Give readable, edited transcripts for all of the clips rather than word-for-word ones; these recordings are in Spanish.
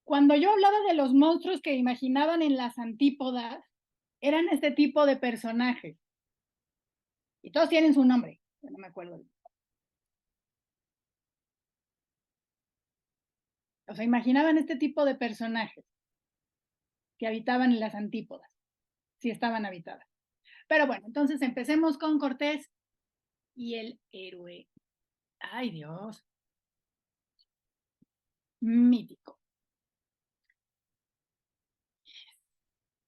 Cuando yo hablaba de los monstruos que imaginaban en las antípodas, eran este tipo de personajes. Y todos tienen su nombre, yo no me acuerdo. O sea, imaginaban este tipo de personajes que habitaban en las antípodas, si estaban habitadas. Pero bueno, entonces empecemos con Cortés y el héroe. Ay, Dios. Mítico.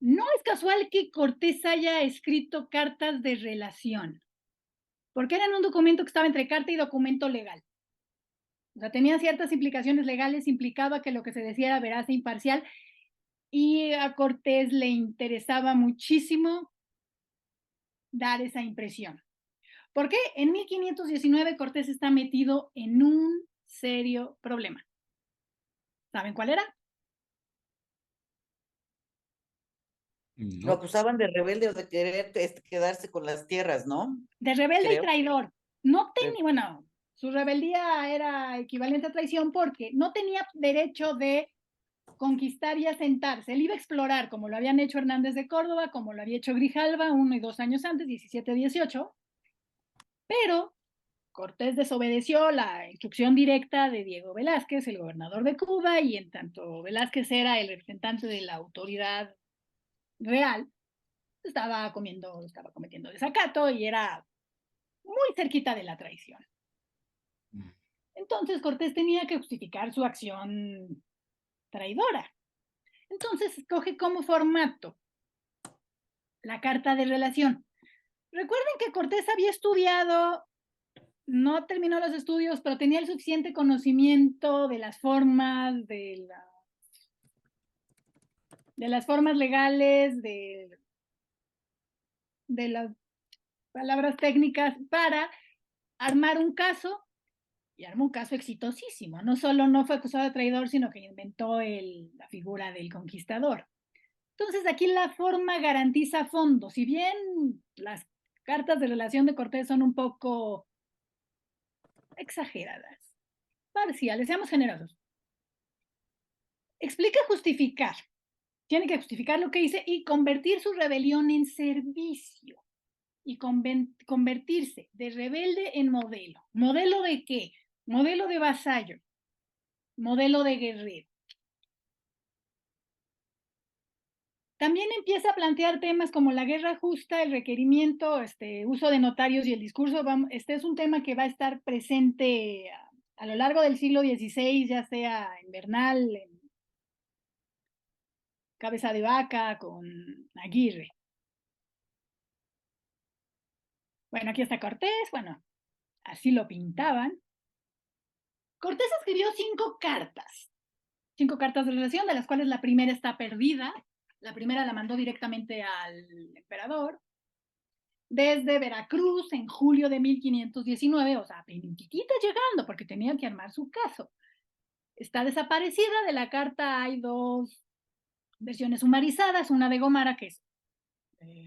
No es casual que Cortés haya escrito cartas de relación, porque eran un documento que estaba entre carta y documento legal. O sea, tenía ciertas implicaciones legales, implicaba que lo que se decía era veraz e imparcial, y a Cortés le interesaba muchísimo dar esa impresión. ¿Por qué? En 1519 Cortés está metido en un serio problema. ¿Saben cuál era? Lo No. acusaban de rebelde o de querer quedarse con las tierras, ¿no? De rebelde y Creo. traidor. No Creo. tenía, bueno, su rebeldía era equivalente a traición porque no tenía derecho de conquistar y asentarse. Él iba a explorar, como lo habían hecho Hernández de Córdoba, como lo había hecho Grijalva 1 y 2 años antes, 17-18, pero Cortés desobedeció la instrucción directa de Diego Velázquez, el gobernador de Cuba, y en tanto Velázquez era el representante de la autoridad real, estaba cometiendo desacato y era muy cerquita de la traición. Entonces Cortés tenía que justificar su acción traidora. Entonces escoge como formato la carta de relación. Recuerden que Cortés había estudiado, no terminó los estudios, pero tenía el suficiente conocimiento de las formas, de las formas legales, de las palabras técnicas para armar un caso, y armó un caso exitosísimo. No solo no fue acusado de traidor, sino que inventó la figura del conquistador. Entonces aquí la forma garantiza fondo. Si bien las cartas de relación de Cortés son un poco exageradas, parciales, seamos generosos. Explica justificar. Tiene que justificar lo que hice y convertir su rebelión en servicio. Y convertirse de rebelde en modelo. ¿Modelo de qué? Modelo de vasallo. Modelo de guerrero. También empieza a plantear temas como la guerra justa, el requerimiento, uso de notarios y el discurso. Este es un tema que va a estar presente a lo largo del siglo XVI, ya sea en Bernal, en Cabeza de Vaca, con Aguirre. Bueno, aquí está Cortés, bueno, así lo pintaban. Cortés escribió 5 cartas de relación, de las cuales la primera está perdida. La primera la mandó directamente al emperador. Desde Veracruz en julio de 1519, o sea, penititita llegando, porque tenía que armar su caso. Está desaparecida. De la carta hay 2 versiones sumarizadas, una de Gómara, que es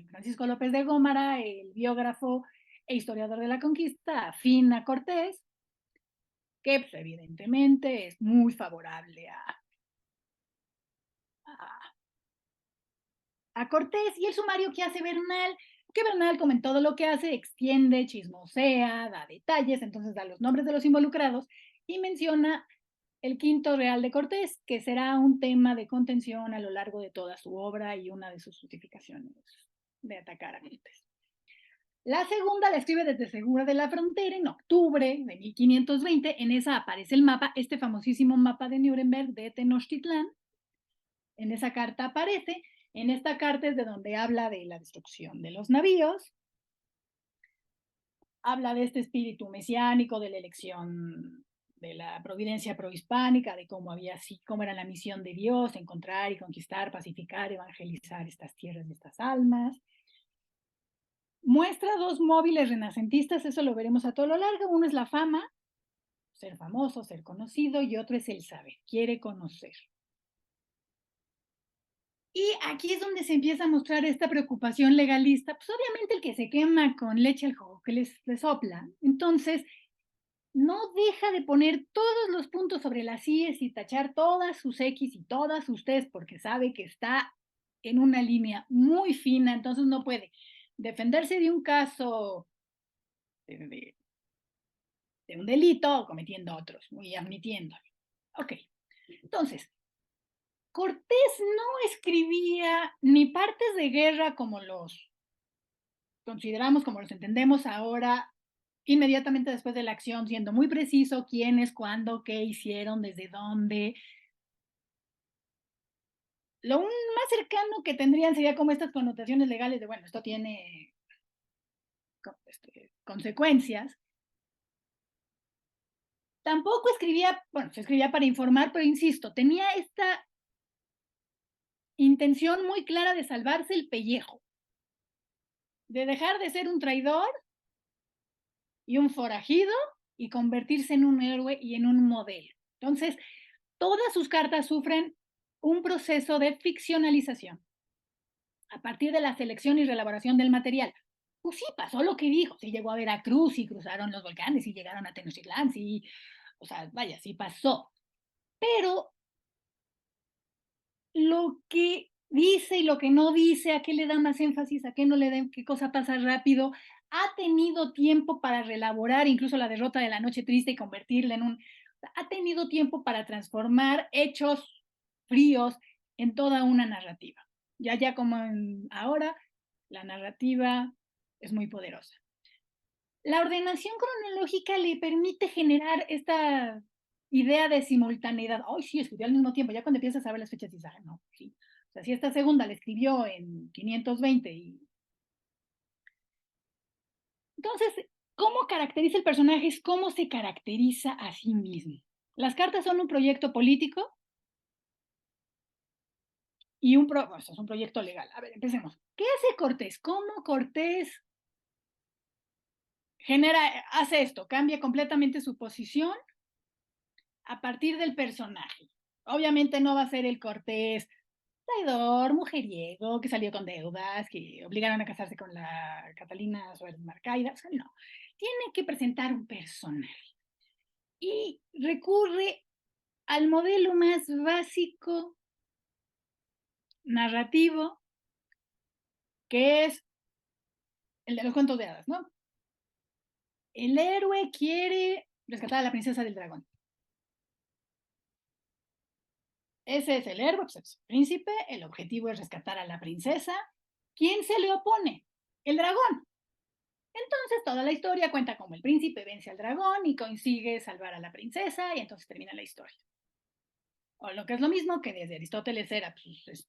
Francisco López de Gómara, el biógrafo e historiador de la conquista, afín a Cortés, que pues, evidentemente es muy favorable a Cortés, y el sumario que hace Bernal, que Bernal, como en todo lo que hace, extiende, chismosea, da detalles, entonces da los nombres de los involucrados y menciona el quinto real de Cortés, que será un tema de contención a lo largo de toda su obra y una de sus justificaciones de atacar a Cortés. La segunda la escribe desde Segura de la Frontera en octubre de 1520. En esa aparece el mapa, este famosísimo mapa de Nuremberg de Tenochtitlán. En esa carta aparece. En esta carta es de donde habla de la destrucción de los navíos, habla de este espíritu mesiánico, de la elección de la providencia prohispánica, de cómo era la misión de Dios, encontrar y conquistar, pacificar, evangelizar estas tierras y estas almas. Muestra 2 móviles renacentistas, eso lo veremos a todo lo largo. Uno es la fama, ser famoso, ser conocido, y otro es el saber, quiere conocer. Y aquí es donde se empieza a mostrar esta preocupación legalista, pues obviamente el que se quema con leche al jugo que les sopla. Entonces, no deja de poner todos los puntos sobre las íes y tachar todas sus X y todas sus Ts porque sabe que está en una línea muy fina, entonces no puede defenderse de un caso de, de un delito cometiendo otros y admitiéndolo. Ok, entonces, Cortés no escribía ni partes de guerra como los consideramos, como los entendemos ahora, inmediatamente después de la acción, siendo muy preciso quiénes, cuándo, qué hicieron, desde dónde. Lo más cercano que tendrían sería como estas connotaciones legales de, bueno, esto tiene consecuencias. Tampoco escribía, bueno, se escribía para informar, pero insisto, tenía esta intención muy clara de salvarse el pellejo, de dejar de ser un traidor y un forajido y convertirse en un héroe y en un modelo. Entonces, todas sus cartas sufren un proceso de ficcionalización a partir de la selección y reelaboración del material. Pues sí, pasó lo que dijo, sí llegó a Veracruz y cruzaron los volcanes y llegaron a Tenochtitlán, sí, o sea, vaya, sí pasó. Pero lo que dice y lo que no dice, a qué le da más énfasis, a qué no le da, qué cosa pasa rápido, ha tenido tiempo para reelaborar incluso la derrota de la Noche Triste y convertirla en un... Ha tenido tiempo para transformar hechos fríos en toda una narrativa. Ya como ahora, la narrativa es muy poderosa. La ordenación cronológica le permite generar esta idea de simultaneidad. Ay, sí, escribió al mismo tiempo. Ya cuando empiezas a ver las fechas dices, ah, no, sí. O sea, si esta segunda la escribió en 520 y... Entonces, ¿cómo caracteriza el personaje? Es cómo se caracteriza a sí mismo. Las cartas son un proyecto político y es un proyecto legal. A ver, empecemos. ¿Qué hace Cortés? ¿Cómo Cortés hace esto? Cambia completamente su posición a partir del personaje. Obviamente no va a ser el Cortés traidor, mujeriego, que salió con deudas, que obligaron a casarse con la Catalina Suárez Marcaida. O sea, no. Tiene que presentar un personaje. Y recurre al modelo más básico narrativo, que es el de los cuentos de hadas, ¿no? El héroe quiere rescatar a la princesa del dragón. Ese es el héroe, pues es el príncipe, el objetivo es rescatar a la princesa. ¿Quién se le opone? El dragón. Entonces toda la historia cuenta como el príncipe vence al dragón y consigue salvar a la princesa y entonces termina la historia. O lo que es lo mismo que desde Aristóteles era pues,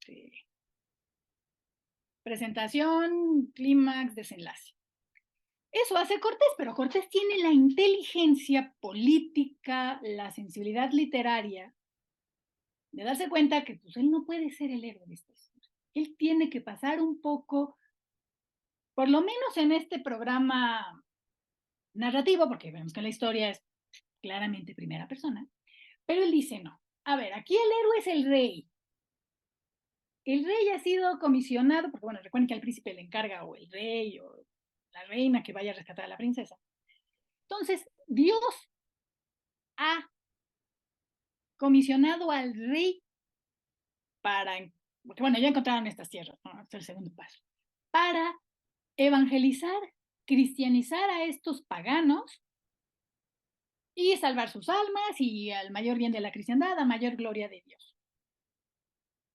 presentación, clímax, desenlace. Eso hace Cortés, pero Cortés tiene la inteligencia política, la sensibilidad literaria de darse cuenta que pues, él no puede ser el héroe de esta historia. Él tiene que pasar un poco, por lo menos en este programa narrativo, porque vemos que la historia es claramente primera persona, pero él dice no. A ver, aquí el héroe es el rey. El rey ha sido comisionado, porque bueno, recuerden que al príncipe le encarga o el rey o la reina que vaya a rescatar a la princesa. Entonces, Dios ha comisionado al rey para, porque bueno, ya encontraron estas tierras, ¿no? Este es el segundo paso, para evangelizar, cristianizar a estos paganos y salvar sus almas y al mayor bien de la cristiandad, a mayor gloria de Dios.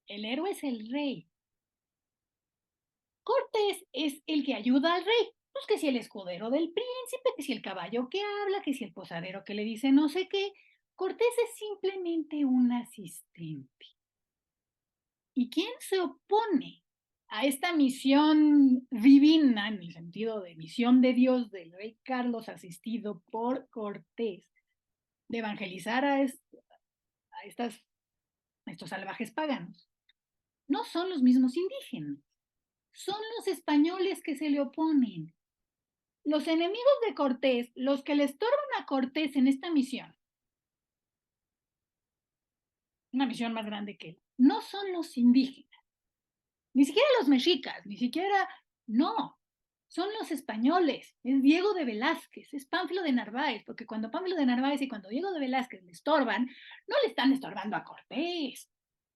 El héroe es el rey. Cortés es el que ayuda al rey. Pues que si el escudero del príncipe, que si el caballo que habla, que si el posadero que le dice no sé qué. Cortés es simplemente un asistente. ¿Y quién se opone a esta misión divina, en el sentido de misión de Dios del rey Carlos asistido por Cortés, de evangelizar a estos salvajes paganos? No son los mismos indígenas, son los españoles que se le oponen. Los enemigos de Cortés, los que le estorban a Cortés en esta misión, una misión más grande que él, no son los indígenas, ni siquiera los mexicas, ni siquiera, no, son los españoles, es Diego de Velázquez, es Pánfilo de Narváez, porque cuando Pánfilo de Narváez y cuando Diego de Velázquez le estorban, no le están estorbando a Cortés,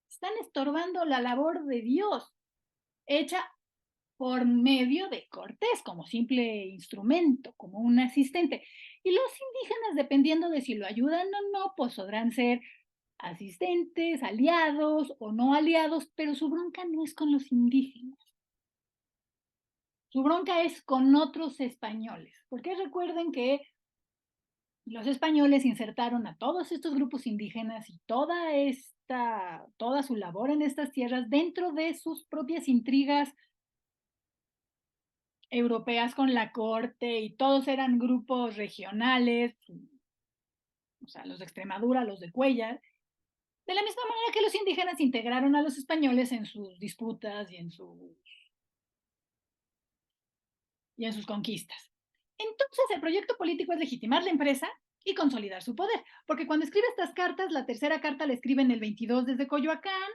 están estorbando la labor de Dios, hecha por medio de Cortés, como simple instrumento, como un asistente. Y los indígenas, dependiendo de si lo ayudan o no, pues podrán ser asistentes, aliados o no aliados, pero su bronca no es con los indígenas. Su bronca es con otros españoles, porque recuerden que los españoles insertaron a todos estos grupos indígenas y toda su labor en estas tierras dentro de sus propias intrigas europeas con la corte, y todos eran grupos regionales, o sea, los de Extremadura, los de Cuellar, de la misma manera que los indígenas integraron a los españoles en sus disputas y en sus conquistas. Entonces, el proyecto político es legitimar la empresa y consolidar su poder, porque cuando escribe estas cartas, la tercera carta la escribe en el 22 desde Coyoacán,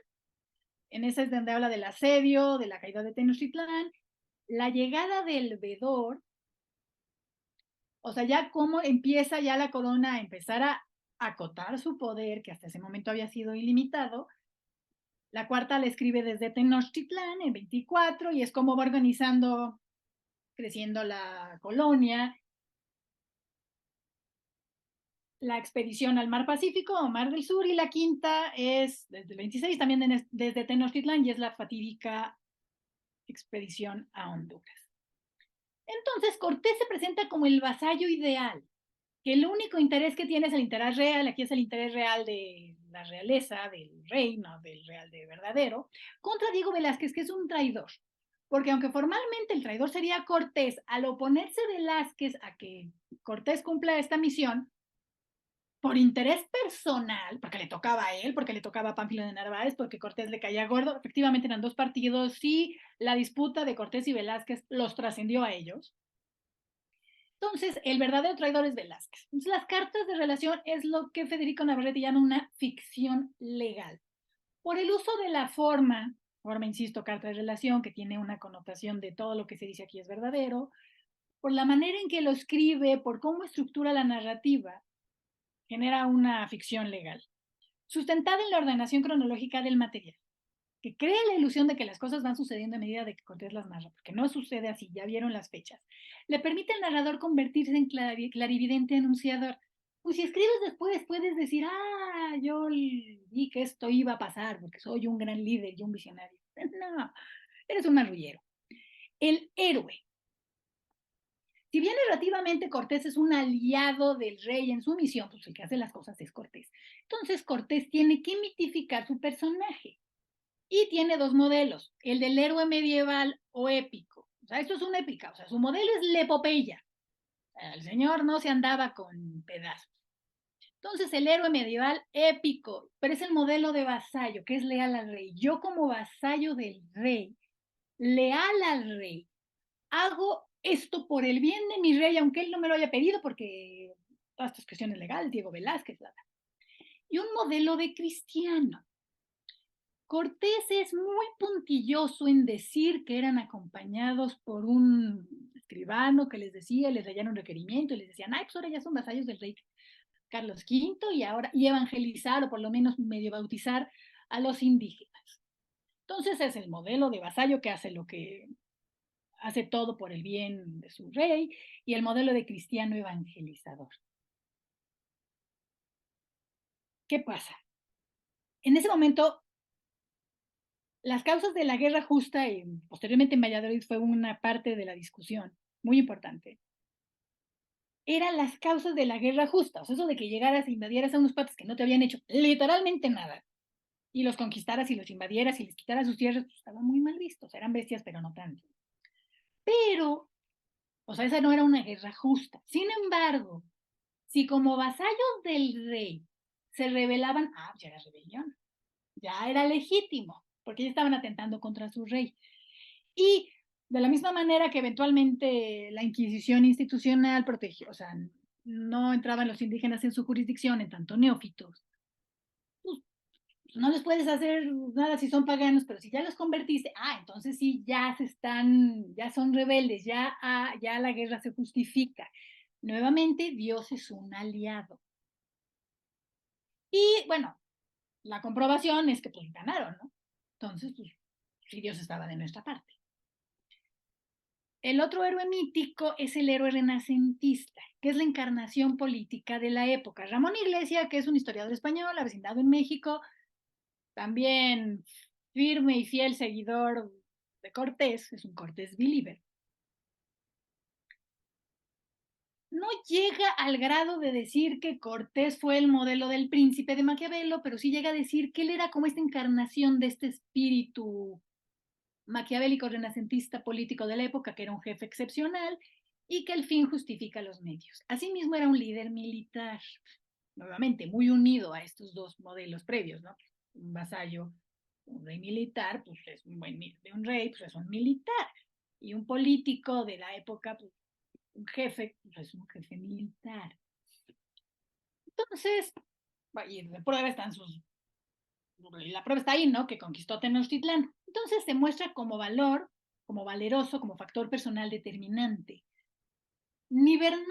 en esa es donde habla del asedio, de la caída de Tenochtitlán, la llegada del vedor, o sea, ya cómo empieza ya la corona a empezar a acotar su poder, que hasta ese momento había sido ilimitado. La cuarta la escribe desde Tenochtitlán en 24 y es como va organizando, creciendo la colonia, la expedición al Mar Pacífico o Mar del Sur, y la quinta es desde el 26 también desde Tenochtitlán y es la fatídica expedición a Honduras. Entonces Cortés se presenta como el vasallo ideal, que el único interés que tiene es el interés real, aquí es el interés real de la realeza, del rey, no del real de verdadero, contra Diego Velázquez, que es un traidor. Porque aunque formalmente el traidor sería Cortés, al oponerse Velázquez a que Cortés cumpla esta misión, por interés personal, porque le tocaba a él, porque le tocaba a Pánfilo de Narváez, porque Cortés le caía gordo, efectivamente eran dos partidos y la disputa de Cortés y Velázquez los trascendió a ellos. Entonces, el verdadero traidor es Velázquez. Entonces, las cartas de relación es lo que Federico Navarrete llama una ficción legal. Por el uso de la forma, insisto, carta de relación, que tiene una connotación de todo lo que se dice aquí es verdadero, por la manera en que lo escribe, por cómo estructura la narrativa, genera una ficción legal, sustentada en la ordenación cronológica del material, que crea la ilusión de que las cosas van sucediendo a medida de que Cortés las narra, porque no sucede así, ya vieron las fechas. Le permite al narrador convertirse en clarividente anunciador. Pues si escribes después, puedes decir, yo vi que esto iba a pasar, porque soy un gran líder y un visionario. No, eres un marrullero. El héroe. Si bien narrativamente Cortés es un aliado del rey en su misión, pues el que hace las cosas es Cortés. Entonces Cortés tiene que mitificar su personaje. Y tiene dos modelos, el del héroe medieval o épico. O sea, esto es una épica, o sea, su modelo es la epopeya. El señor no se andaba con pedazos. Entonces, el héroe medieval épico, pero es el modelo de vasallo, que es leal al rey. Yo como vasallo del rey, leal al rey, hago esto por el bien de mi rey, aunque él no me lo haya pedido, porque todas estas cuestiones legales, Diego Velázquez, bla, bla. Y un modelo de cristiano. Cortés es muy puntilloso en decir que eran acompañados por un escribano que les decía, les leían un requerimiento y les decían, pues ahora ya son vasallos del rey Carlos V y evangelizar o por lo menos medio bautizar a los indígenas. Entonces es el modelo de vasallo que hace todo por el bien de su rey, y el modelo de cristiano evangelizador. ¿Qué pasa? En ese momento las causas de la guerra justa, y posteriormente en Valladolid fue una parte de la discusión muy importante, eran las causas de la guerra justa, o sea, eso de que llegaras e invadieras a unos patas que no te habían hecho literalmente nada, y los conquistaras y los invadieras y les quitaras sus tierras, pues estaba muy mal visto, o sea, eran bestias, pero no tanto. Pero, o sea, esa no era una guerra justa. Sin embargo, si como vasallos del rey se rebelaban, ya era rebelión, ya era legítimo, porque ya estaban atentando contra su rey. Y de la misma manera que eventualmente la Inquisición institucional protegió, o sea, no entraban los indígenas en su jurisdicción, en tanto neófitos, pues, no les puedes hacer nada si son paganos, pero si ya los convertiste, entonces sí, ya son rebeldes, ya la guerra se justifica. Nuevamente, Dios es un aliado. Y bueno, la comprobación es que pues ganaron, ¿no? Entonces, pues, sí, Dios estaba de nuestra parte. El otro héroe mítico es el héroe renacentista, que es la encarnación política de la época. Ramón Iglesia, que es un historiador español, avecindado en México, también firme y fiel seguidor de Cortés, es un Cortés believer. No llega al grado de decir que Cortés fue el modelo del príncipe de Maquiavelo, pero sí llega a decir que él era como esta encarnación de este espíritu maquiavélico renacentista político de la época, que era un jefe excepcional y que el fin justifica los medios. Asimismo era un líder militar, nuevamente muy unido a estos dos modelos previos, ¿no? Un vasallo, un rey militar, pues es un buen de un rey, pues es un militar, y un político de la época, pues un jefe, pues es un jefe militar. Entonces, y de prueba están la prueba está ahí, ¿no? Que conquistó Tenochtitlán. Entonces se muestra como valor, como valeroso, como factor personal determinante. Ni Bernal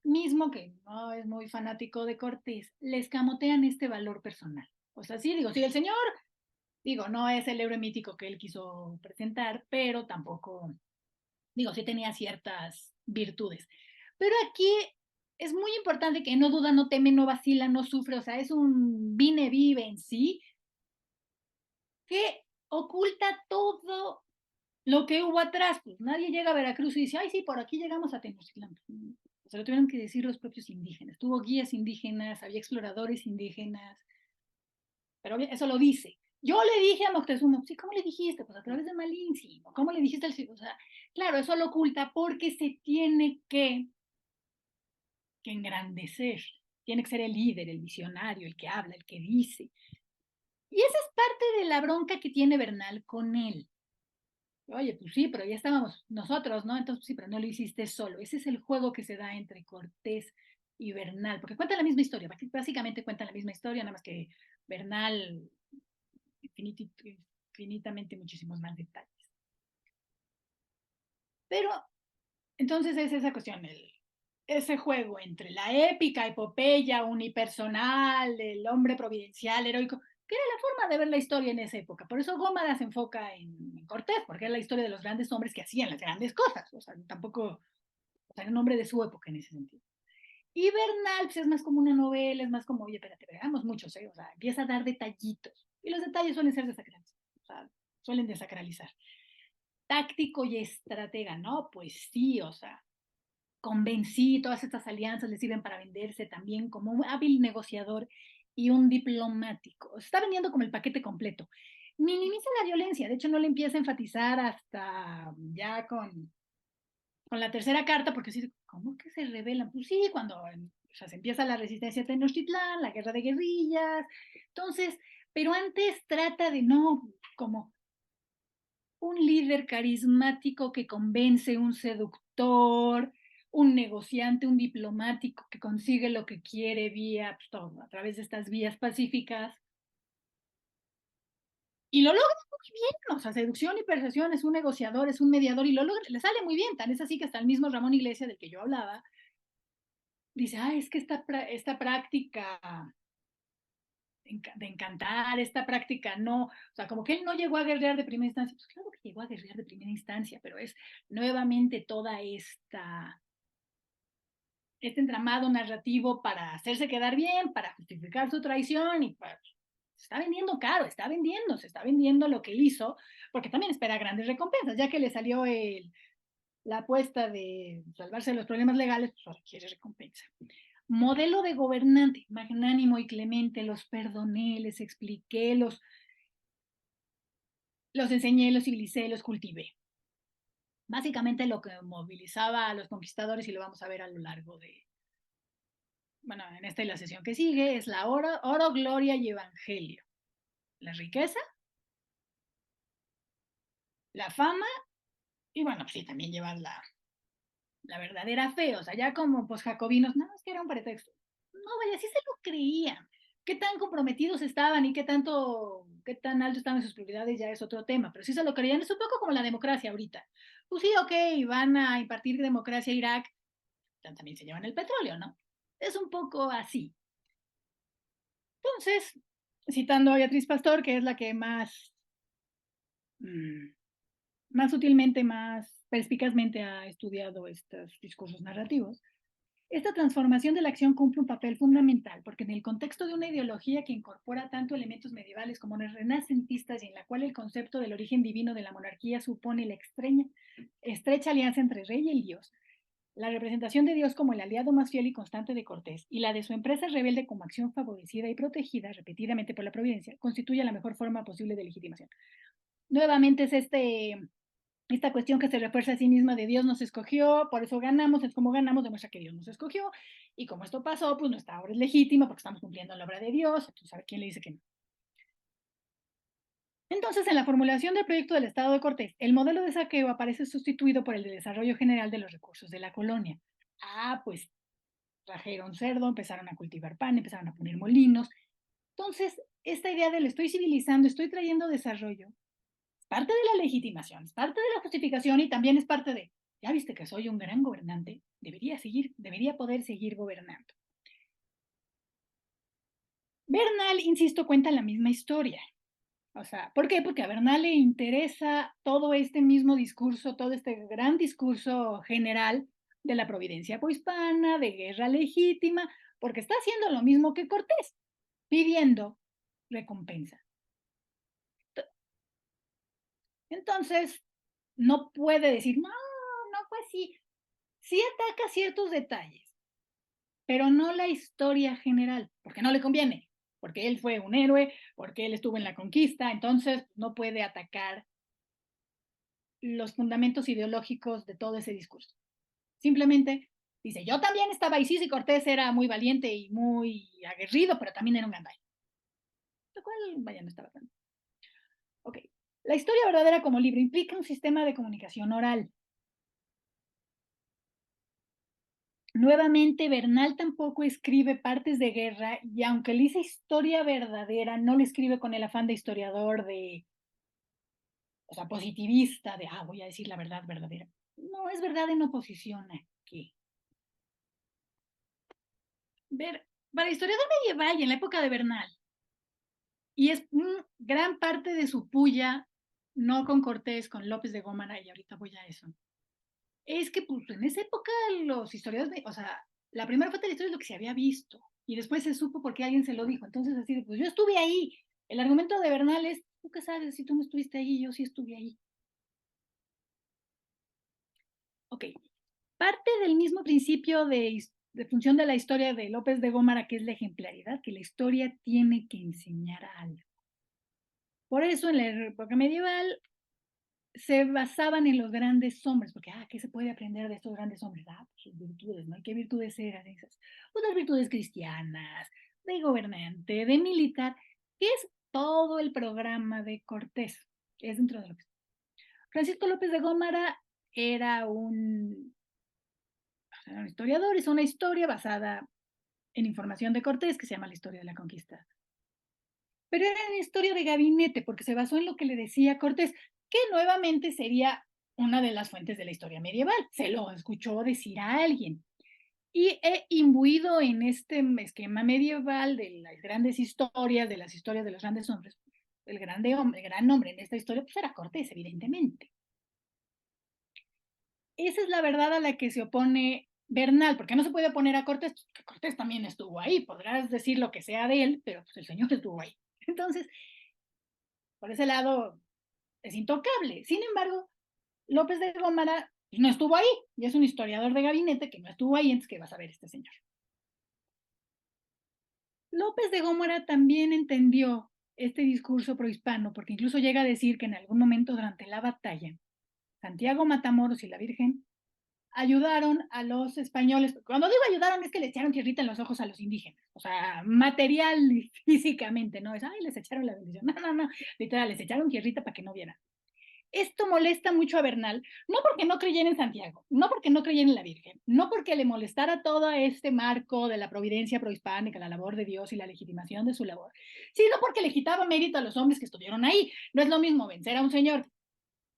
mismo, que no es muy fanático de Cortés, le escamotean este valor personal. O sea, sí, digo, sí, el señor, digo, no es el héroe mítico que él quiso presentar, pero tampoco, digo, sí tenía ciertas virtudes. Pero aquí es muy importante que no duda, no teme, no vacila, no sufre, o sea, es un vine vive en sí, que oculta todo lo que hubo atrás. Pues nadie llega a Veracruz y dice, ay, sí, por aquí llegamos a Tenochtitlán. Se lo tuvieron que decir los propios indígenas. Tuvo guías indígenas, había exploradores indígenas, pero eso lo dice. Yo le dije a Moctezuma, sí, ¿cómo le dijiste? Pues a través de Malinche. ¿Cómo le dijiste al cielo? O sea, claro, eso lo oculta porque se tiene que engrandecer. Tiene que ser el líder, el visionario, el que habla, el que dice. Y esa es parte de la bronca que tiene Bernal con él. Oye, pues sí, pero ya estábamos nosotros, ¿no? Entonces sí, pero no lo hiciste solo. Ese es el juego que se da entre Cortés y Bernal, porque cuentan la misma historia, básicamente cuentan la misma historia, nada más que Bernal infinitamente muchísimos más detalles. Pero entonces es esa cuestión, ese juego entre la épica epopeya unipersonal, el hombre providencial, heroico, que era la forma de ver la historia en esa época. Por eso Gómara se enfoca en Cortés, porque es la historia de los grandes hombres que hacían las grandes cosas. O sea, tampoco, o sea, era un hombre de su época en ese sentido. Y Bernal pues, es más como una novela, es más como, oye, espérate, veamos muchos, ¿eh? O sea, empieza a dar detallitos. Y los detalles suelen ser desacralizados, o sea, suelen desacralizar. Táctico y estratega, ¿no? Pues sí, o sea, convencí, todas estas alianzas le sirven para venderse también como un hábil negociador y un diplomático. Se está vendiendo como el paquete completo. Minimiza la violencia, de hecho no le empieza a enfatizar hasta ya con la tercera carta, porque sí, ¿cómo que se rebelan? Pues sí, cuando o sea, se empieza la resistencia a Tenochtitlán, la guerra de guerrillas, entonces, pero antes trata de no, como un líder carismático que convence, un seductor, un negociante, un diplomático que consigue lo que quiere vía, pues, todo, a través de estas vías pacíficas. Y lo logra muy bien, o sea, seducción y persuasión, es un negociador, es un mediador y lo logra, le sale muy bien, tan es así que hasta el mismo Ramón Iglesias del que yo hablaba, dice, es que esta práctica de encantar, esta práctica no, o sea, como que él no llegó a guerrear de primera instancia, pues claro que llegó a guerrear de primera instancia, pero es nuevamente toda este entramado narrativo para hacerse quedar bien, para justificar su traición y para, se está vendiendo caro, se está vendiendo lo que hizo, porque también espera grandes recompensas, ya que le salió la apuesta de salvarse de los problemas legales, pues ahora quiere recompensa. Modelo de gobernante, magnánimo y clemente, los perdoné, les expliqué, los enseñé, los civilicé, los cultivé. Básicamente lo que movilizaba a los conquistadores, y lo vamos a ver a lo largo de, bueno, en esta y la sesión que sigue, es la oro, gloria y evangelio. La riqueza, la fama, y bueno, pues sí, también llevar la verdadera fe, o sea, ya como pues jacobinos, no, es que era un pretexto. No, vaya, sí se lo creían. qué tan comprometidos estaban y qué tan alto estaban sus prioridades ya es otro tema, pero sí se lo creían, es un poco como la democracia ahorita. Pues sí, ok, van a impartir democracia a Irak, también se llevan el petróleo, ¿no? Es un poco así. Entonces, citando a Beatriz Pastor, que es la que más sutilmente, más perspicazmente ha estudiado estos discursos narrativos, esta transformación de la acción cumple un papel fundamental porque en el contexto de una ideología que incorpora tanto elementos medievales como renacentistas y en la cual el concepto del origen divino de la monarquía supone la estrecha alianza entre rey y el dios, la representación de Dios como el aliado más fiel y constante de Cortés y la de su empresa rebelde como acción favorecida y protegida repetidamente por la providencia constituye la mejor forma posible de legitimación. Nuevamente es esta cuestión que se refuerza a sí misma de Dios nos escogió, por eso ganamos, es como ganamos, demuestra que Dios nos escogió, y como esto pasó, pues nuestra obra es legítima porque estamos cumpliendo la obra de Dios, entonces a ver quién le dice que no. Entonces, en la formulación del proyecto del Estado de Cortés, el modelo de saqueo aparece sustituido por el de desarrollo general de los recursos de la colonia. Ah, pues trajeron cerdo, empezaron a cultivar pan, empezaron a poner molinos. Entonces, esta idea de lo estoy civilizando, estoy trayendo desarrollo, es parte de la legitimación, es parte de la justificación y también es parte de, ya viste que soy un gran gobernante, debería poder seguir gobernando. Bernal, insisto, cuenta la misma historia. O sea, ¿por qué? Porque a Bernal le interesa todo este mismo discurso, todo este gran discurso general de la providencia pohispana, de guerra legítima, porque está haciendo lo mismo que Cortés, pidiendo recompensa. Entonces, no puede decir, no, no fue así. Sí ataca ciertos detalles, pero no la historia general, porque no le conviene, porque él fue un héroe, porque él estuvo en la conquista, entonces no puede atacar los fundamentos ideológicos de todo ese discurso. Simplemente dice, yo también estaba ahí, sí, sí, Cortés era muy valiente y muy aguerrido, pero también era un gandai. Lo cual, vaya, no estaba tan. Ok. La historia verdadera como libro implica un sistema de comunicación oral. Nuevamente, Bernal tampoco escribe partes de guerra y aunque le dice historia verdadera, no le escribe con el afán de historiador, o sea, positivista, de, voy a decir la verdad verdadera. No, es verdad en oposición aquí. Para historiador medieval y en la época de Bernal, y es gran parte de su puya, no con Cortés, con López de Gómara, y ahorita voy a eso, es que pues en esa época los historiadores, o sea, la primera parte de la historia es lo que se había visto, y después se supo porque alguien se lo dijo, entonces así de, pues yo estuve ahí, el argumento de Bernal es, ¿tú qué sabes? Si tú no estuviste ahí, yo sí estuve ahí. Ok, parte del mismo principio de función de la historia de López de Gómara, que es la ejemplaridad, que la historia tiene que enseñar algo. Por eso en la época medieval se basaban en los grandes hombres, porque, ¿qué se puede aprender de estos grandes hombres? Pues sus virtudes, ¿no? ¿Y qué virtudes eran esas? Pues las virtudes cristianas, de gobernante, de militar, que es todo el programa de Cortés, que es dentro de lo que... Francisco López de Gómara era un historiador, es una historia basada en información de Cortés que se llama la historia de la conquista. Pero era una historia de gabinete porque se basó en lo que le decía Cortés, que nuevamente sería una de las fuentes de la historia medieval. Se lo escuchó decir a alguien. Y he imbuido en este esquema medieval de las grandes historias, de las historias de los grandes hombres. El gran nombre en esta historia pues era Cortés, evidentemente. Esa es la verdad a la que se opone Bernal, porque no se puede oponer a Cortés, porque Cortés también estuvo ahí, podrás decir lo que sea de él, pero pues el señor estuvo ahí. Entonces, por ese lado, es intocable. Sin embargo, López de Gómara no estuvo ahí, y es un historiador de gabinete que no estuvo ahí, entonces, ¿qué va a saber este señor? López de Gómara también entendió este discurso prohispano, porque incluso llega a decir que en algún momento durante la batalla, Santiago Matamoros y la Virgen ayudaron a los españoles. Cuando digo ayudaron es que le echaron tierrita en los ojos a los indígenas, o sea, material y físicamente, no es, les echaron la bendición, no, literal, les echaron tierrita para que no vieran. Esto molesta mucho a Bernal, no porque no creyera en Santiago, no porque no creyera en la Virgen, no porque le molestara todo este marco de la providencia prohispánica, la labor de Dios y la legitimación de su labor, sino porque le quitaba mérito a los hombres que estuvieron ahí. No es lo mismo vencer a un señor,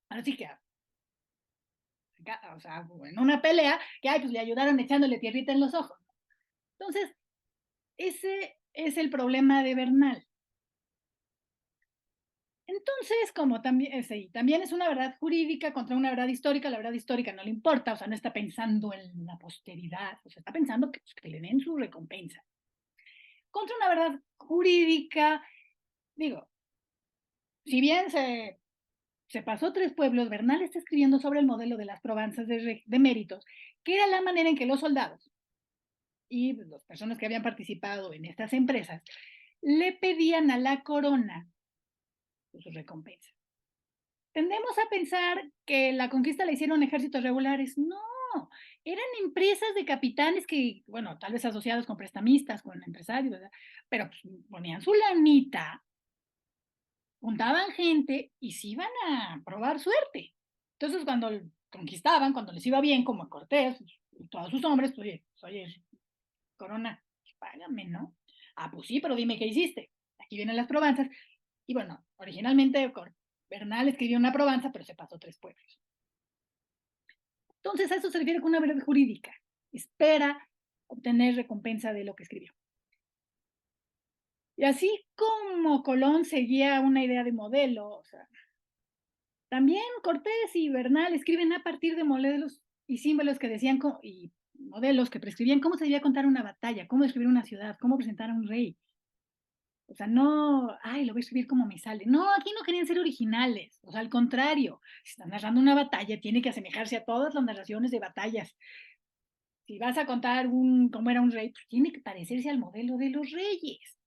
así que, o sea, en una pelea, que ay, pues le ayudaron echándole tierrita en los ojos. Entonces, ese es el problema de Bernal. Entonces, como también, sí, también es una verdad jurídica contra una verdad histórica, la verdad histórica no le importa, o sea, no está pensando en la posteridad, o sea, está pensando que, pues, que le den su recompensa. Contra una verdad jurídica, digo, si bien se pasó tres pueblos, Bernal está escribiendo sobre el modelo de las probanzas de méritos, que era la manera en que los soldados y las personas que habían participado en estas empresas le pedían a la corona su recompensa. Tendemos a pensar que la conquista la hicieron ejércitos regulares. No, eran empresas de capitanes que, bueno, tal vez asociados con prestamistas, con empresarios, ¿verdad? Pero pues, ponían su lanita, juntaban gente y se iban a probar suerte. Entonces, cuando conquistaban, cuando les iba bien, como a Cortés y todos sus hombres, pues, oye, Corona, pues, págame, ¿no? Ah, pues sí, pero dime qué hiciste. Aquí vienen las probanzas. Y bueno, originalmente Bernal escribió una probanza, pero se pasó tres pueblos. Entonces, a eso se refiere con una verdad jurídica. Espera obtener recompensa de lo que escribió. Y así como Colón seguía una idea de modelo, o sea, también Cortés y Bernal escriben a partir de modelos y símbolos que decían y modelos que prescribían cómo se debía contar una batalla, cómo escribir una ciudad, cómo presentar a un rey. O sea, no, ay, lo voy a escribir como me sale. No, aquí no querían ser originales. O sea, al contrario, si están narrando una batalla, tiene que asemejarse a todas las narraciones de batallas. Si vas a contar cómo era un rey, pues tiene que parecerse al modelo de los reyes.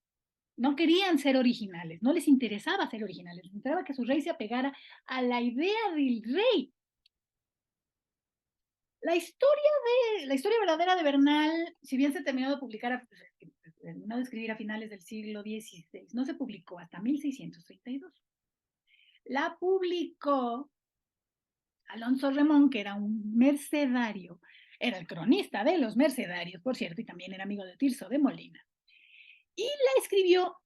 No querían ser originales, no les interesaba ser originales, les interesaba que su rey se apegara a la idea del rey. La historia verdadera de Bernal, si bien se terminó de publicar, terminó de escribir a finales del siglo XVI, no se publicó hasta 1632. La publicó Alonso Remón, que era un mercedario, era el cronista de los mercedarios, por cierto, y también era amigo de Tirso de Molina. Y la escribió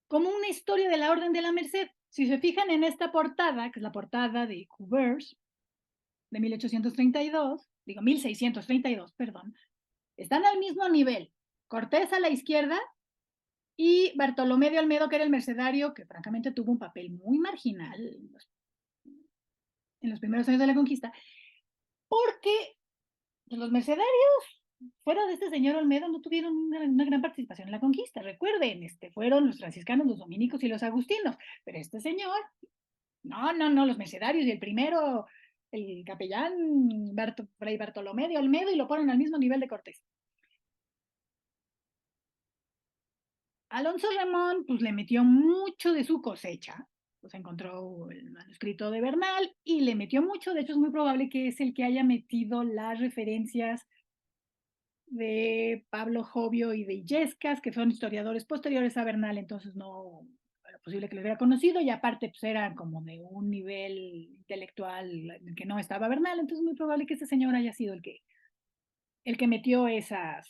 como una historia de la Orden de la Merced. Si se fijan en esta portada, que es la portada de Coubers, de 1832, digo 1632, perdón, están al mismo nivel. Cortés a la izquierda y Bartolomé de Olmedo, que era el mercedario, que francamente tuvo un papel muy marginal en los primeros años de la conquista, porque los mercedarios fuera de este señor Olmedo no tuvieron una gran participación en la conquista. Recuerden, fueron los franciscanos, los dominicos y los agustinos, pero este señor, no, los mercedarios y el primero, el capellán Fray Bartolomé de Olmedo, y lo ponen al mismo nivel de Cortés. Alonso Ramón, pues le metió mucho de su cosecha, pues encontró el manuscrito de Bernal y le metió mucho, de hecho es muy probable que es el que haya metido las referencias de Pablo Jovio y de Illescas, que son historiadores posteriores a Bernal, entonces no era posible que lo hubiera conocido, y aparte pues eran como de un nivel intelectual en el que no estaba Bernal, entonces es muy probable que este señor haya sido el que metió esas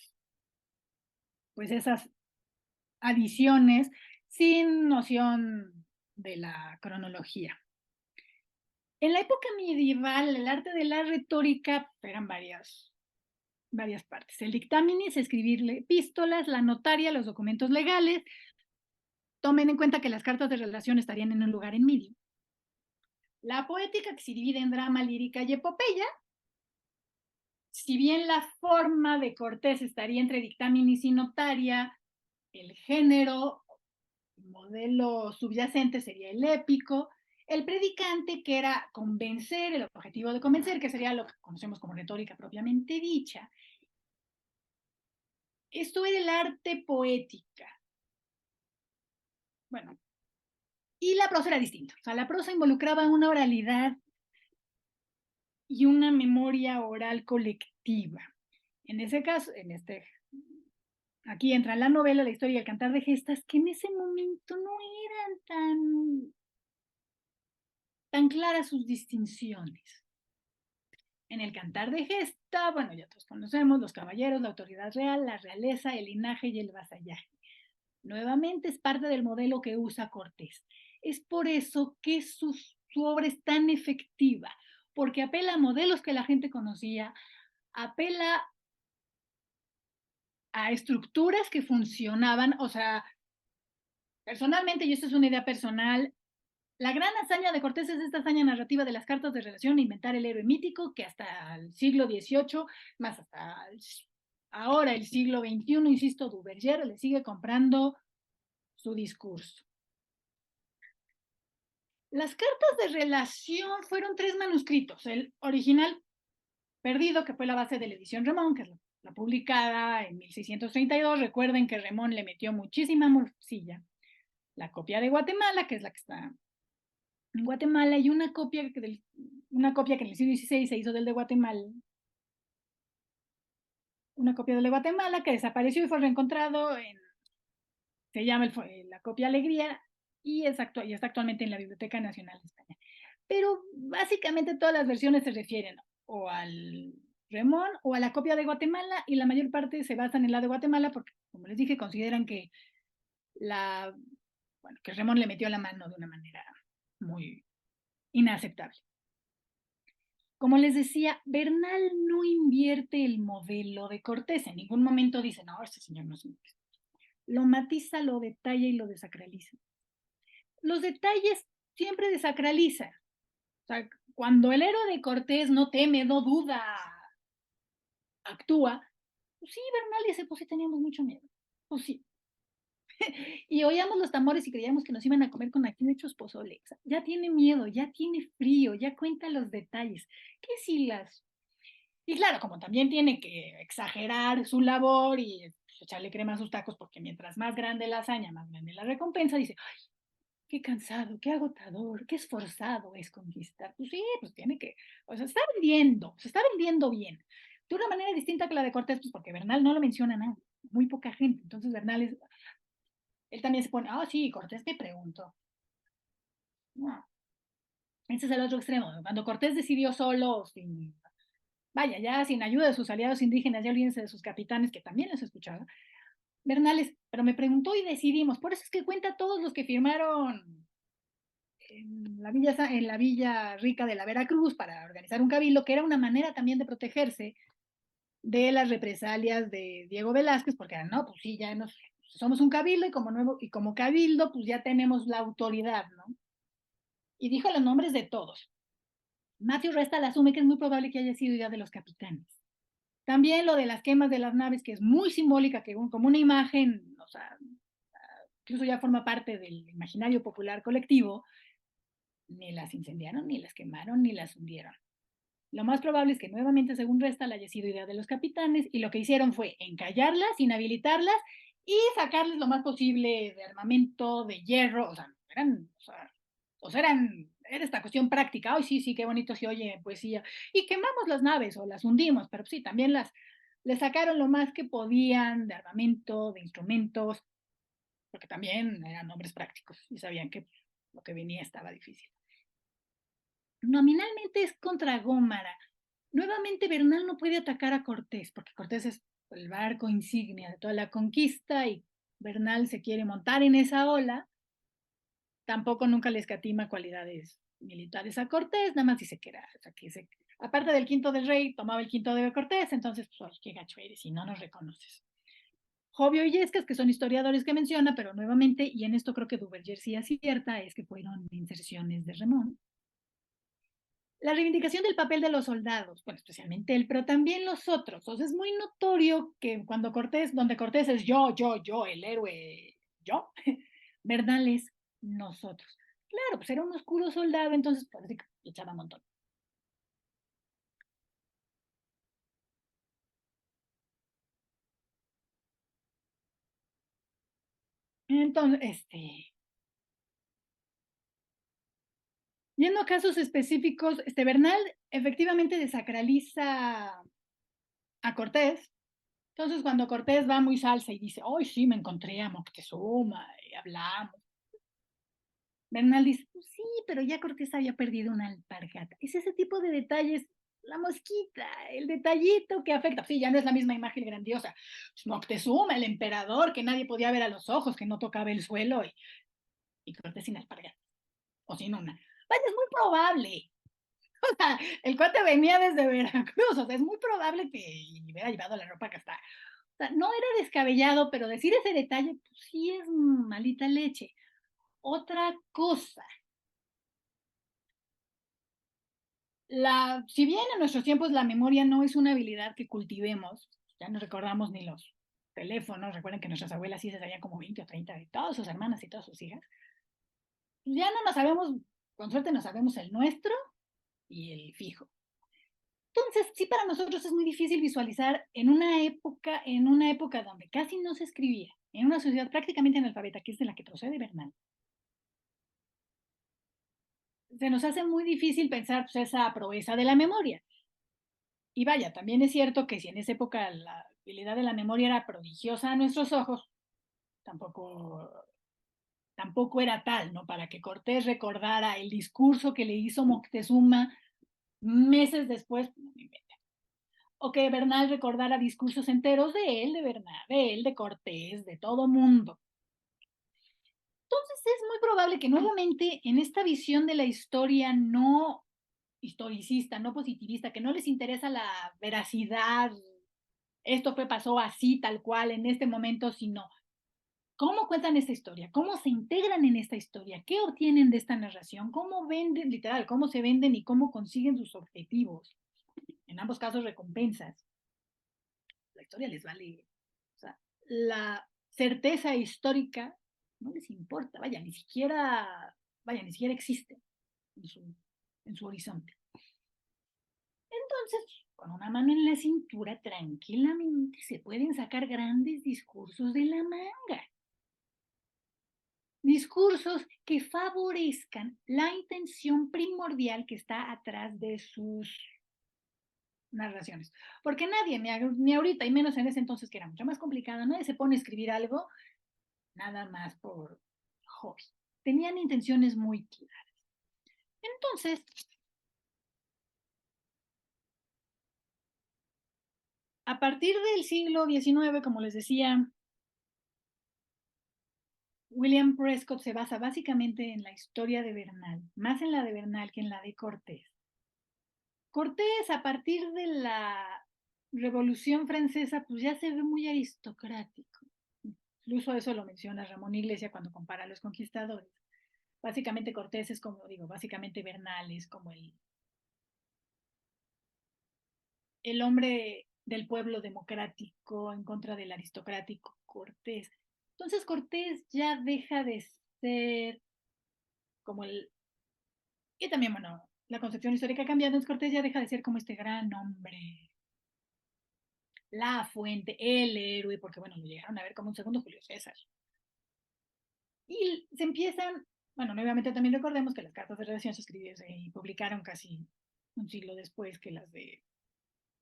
adiciones sin noción de la cronología. En la época medieval, el arte de la retórica eran varias partes. El dictamen es escribirle epístolas, la notaria, los documentos legales. Tomen en cuenta que las cartas de relación estarían en un lugar en medio. La poética, que se divide en drama, lírica y epopeya. Si bien la forma de Cortés estaría entre dictamen y notaria, el género, el modelo subyacente sería el épico. El predicante, que era convencer, el objetivo de convencer, que sería lo que conocemos como retórica propiamente dicha. Esto era el arte poética. Bueno, y la prosa era distinta. O sea, la prosa involucraba una oralidad y una memoria oral colectiva. En ese caso, aquí entra la novela, la historia y el cantar de gestas, que en ese momento no eran tan tan claras sus distinciones. En el Cantar de Gesta, bueno, ya todos conocemos los caballeros, la autoridad real, la realeza, el linaje y el vasallaje. Nuevamente es parte del modelo que usa Cortés. Es por eso que su obra es tan efectiva, porque apela a modelos que la gente conocía, apela a estructuras que funcionaban, o sea, personalmente, y esto es una idea personal, la gran hazaña de Cortés es esta hazaña narrativa de las cartas de relación, inventar el héroe mítico, que hasta el siglo XVIII, más hasta ahora el siglo XXI, insisto, Duverger le sigue comprando su discurso. Las cartas de relación fueron 3 manuscritos. El original perdido, que fue la base de la edición Remón, que es la publicada en 1632. Recuerden que Remón le metió muchísima morcilla. La copia de Guatemala, que es la que está en Guatemala, y una copia que en el siglo XVI se hizo del de Guatemala. Una copia del de Guatemala que desapareció y fue reencontrado se llama la copia Alegría, y está actualmente en la Biblioteca Nacional de España. Pero básicamente todas las versiones se refieren o al Remón o a la copia de Guatemala, y la mayor parte se basan en la de Guatemala porque, como les dije, consideran que que Remón le metió la mano de una manera muy inaceptable. Como les decía, Bernal no invierte el modelo de Cortés. En ningún momento dice, no, este señor no es un... Lo matiza, lo detalla y lo desacraliza. Los detalles siempre desacralizan. O sea, cuando el héroe de Cortés no teme, no duda, actúa, pues sí, Bernal dice, pues sí teníamos mucho miedo. Pues sí. Y oíamos los tambores y creíamos que nos iban a comer con aquí hechos pozole. O sea, ya tiene miedo, ya tiene frío, ya cuenta los detalles. ¿Qué si las... Y claro, como también tiene que exagerar su labor y echarle crema a sus tacos, porque mientras más grande la hazaña, más grande la recompensa, dice, ay, qué cansado, qué agotador, qué esforzado es conquistar. Pues sí, pues tiene que, o sea, se está vendiendo bien. De una manera distinta que la de Cortés, pues porque Bernal no lo menciona nada, muy poca gente. Entonces Bernal él también se pone, sí, Cortés me preguntó. No, ese es el otro extremo. Cuando Cortés decidió solo, vaya, ya sin ayuda de sus aliados indígenas, ya olvídense de sus capitanes, que también les escuchaba, Bernales, pero me preguntó y decidimos. Por eso es que cuenta todos los que firmaron en la Villa Rica de la Veracruz para organizar un cabildo, que era una manera también de protegerse de las represalias de Diego Velázquez, porque no, pues sí, ya somos un cabildo y como cabildo, pues ya tenemos la autoridad, ¿no? Y dijo los nombres de todos. Matthew Restal asume que es muy probable que haya sido idea de los capitanes. También lo de las quemas de las naves, que es muy simbólica, que como una imagen, o sea, incluso ya forma parte del imaginario popular colectivo, ni las incendiaron, ni las quemaron, ni las hundieron. Lo más probable es que nuevamente, según Restal, haya sido idea de los capitanes, y lo que hicieron fue encallarlas, inhabilitarlas y sacarles lo más posible de armamento, de hierro, o sea, era esta cuestión práctica. Ay, sí, sí, qué bonito se oye en poesía. Y quemamos las naves o las hundimos, pero sí, también le sacaron lo más que podían de armamento, de instrumentos, porque también eran hombres prácticos y sabían que lo que venía estaba difícil. Nominalmente es contra Gómara. Nuevamente Bernal no puede atacar a Cortés, porque Cortés es el barco insignia de toda la conquista y Bernal se quiere montar en esa ola. Tampoco nunca le escatima cualidades militares a Cortés, nada más dice que era, o sea, aparte del quinto del rey, tomaba el quinto de Cortés, entonces, pues, qué gacho eres y no nos reconoces. Jovio y Yescas, que son historiadores que menciona, pero nuevamente, y en esto creo que Duverger sí acierta, es que fueron inserciones de Remón. La reivindicación del papel de los soldados, bueno, especialmente él, pero también los otros. O sea, es muy notorio que donde Cortés es yo, el héroe, yo, Bernal es nosotros. Claro, pues era un oscuro soldado, entonces parece que echaba un montón. Entonces, yendo a casos específicos, Bernal efectivamente desacraliza a Cortés. Entonces, cuando Cortés va muy salsa y dice, ¡ay, sí, me encontré a Moctezuma y hablamos! Bernal dice, pues sí, pero ya Cortés había perdido una alpargata. Es ese tipo de detalles, la mosquita, el detallito que afecta. Sí, ya no es la misma imagen grandiosa. Moctezuma, el emperador, que nadie podía ver a los ojos, que no tocaba el suelo, y Cortés sin alpargata, o sin una. Vaya, es muy probable. O sea, el cuate venía desde Veracruz, o sea, es muy probable que hubiera llevado la ropa que está. O sea, no era descabellado, pero decir ese detalle, pues sí es malita leche. Otra cosa, si bien en nuestros tiempos la memoria no es una habilidad que cultivemos, ya no recordamos ni los teléfonos, recuerden que nuestras abuelas sí se sabían como 20 o 30 de todas sus hermanas y todas sus hijas, pues ya no nos sabemos, con suerte nos sabemos el nuestro y el fijo. Entonces, sí, para nosotros es muy difícil visualizar en una época donde casi no se escribía, en una sociedad prácticamente analfabeta, que es de la que procede Bernal, se nos hace muy difícil pensar pues, esa proeza de la memoria. Y vaya, también es cierto que si en esa época la habilidad de la memoria era prodigiosa a nuestros ojos, tampoco, tampoco era tal, ¿no? Para que Cortés recordara el discurso que le hizo Moctezuma meses después, no me invento. O que Bernal recordara discursos enteros de él, de Bernal, de él, de Cortés, de todo mundo. Entonces es muy probable que nuevamente en esta visión de la historia no historicista, no positivista, que no les interesa la veracidad, esto pasó así, tal cual, en este momento, sino cómo cuentan esta historia, cómo se integran en esta historia, qué obtienen de esta narración, cómo venden, literal, cómo se venden y cómo consiguen sus objetivos. En ambos casos, recompensas. La historia les vale, o sea, la certeza histórica no les importa, vaya, ni siquiera existe en su horizonte. Entonces, con una mano en la cintura, tranquilamente se pueden sacar grandes discursos de la manga. Discursos que favorezcan la intención primordial que está atrás de sus narraciones. Porque nadie, ni ahorita, y menos en ese entonces que era mucho más complicado, nadie se pone a escribir algo nada más por hobby. Tenían intenciones muy claras. Entonces, a partir del siglo XIX, como les decía, William Prescott se basa básicamente en la historia de Bernal, más en la de Bernal que en la de Cortés. Cortés, a partir de la Revolución Francesa, pues ya se ve muy aristocrático. Incluso eso lo menciona Ramón Iglesia cuando compara a los conquistadores. Básicamente Cortés es como, digo, básicamente Bernal es como el hombre del pueblo democrático en contra del aristocrático Cortés. Entonces Cortés ya deja de ser como el... Y también, bueno, la concepción histórica ha cambiado, entonces Cortés ya deja de ser como este gran hombre, la fuente, el héroe, porque bueno, lo llegaron a ver como un segundo Julio César. Y se empiezan, bueno, nuevamente también recordemos que las cartas de relación se escribieron y publicaron casi un siglo después que las de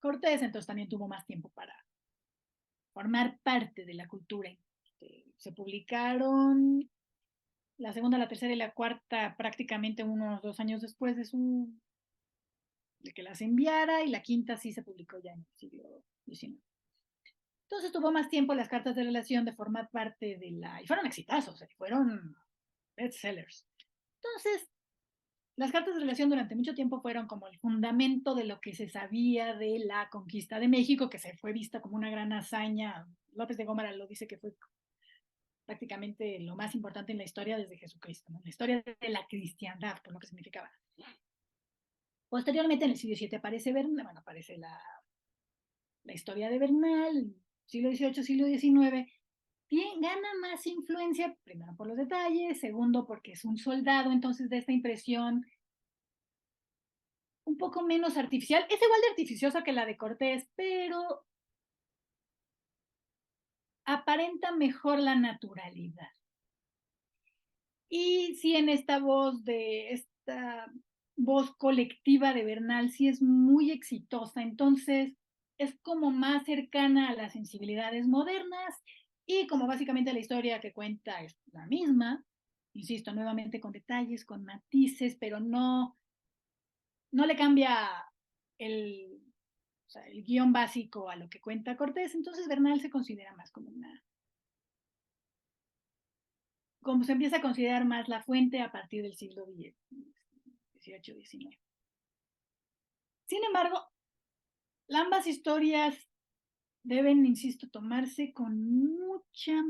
Cortés, entonces también tuvo más tiempo para formar parte de la cultura. Se publicaron la segunda, la tercera y la cuarta prácticamente unos 2 años después de que las enviara, y la quinta sí se publicó ya en el siglo XIX. Entonces tuvo más tiempo las cartas de relación de formar parte de la... Y fueron exitazos, fueron bestsellers. Entonces, las cartas de relación durante mucho tiempo fueron como el fundamento de lo que se sabía de la conquista de México, que se fue vista como una gran hazaña. López de Gómara lo dice que fue prácticamente lo más importante en la historia desde Jesucristo, ¿no? La historia de la cristiandad, por lo que significaba. Posteriormente, en el siglo VII aparece Bernal, bueno, aparece la historia de Bernal, siglo XVIII, siglo XIX, gana más influencia, primero por los detalles, segundo porque es un soldado, entonces de esta impresión un poco menos artificial, es igual de artificiosa que la de Cortés, pero aparenta mejor la naturalidad. Y sí, en esta voz colectiva de Bernal, sí es muy exitosa, entonces es como más cercana a las sensibilidades modernas, y como básicamente la historia que cuenta es la misma, insisto, nuevamente con detalles, con matices, pero no le cambia el, o sea, el guión básico a lo que cuenta Cortés. Entonces Bernal se considera más como se empieza a considerar más la fuente a partir del siglo XVIII, XIX. Sin embargo, ambas historias deben, insisto, tomarse con mucha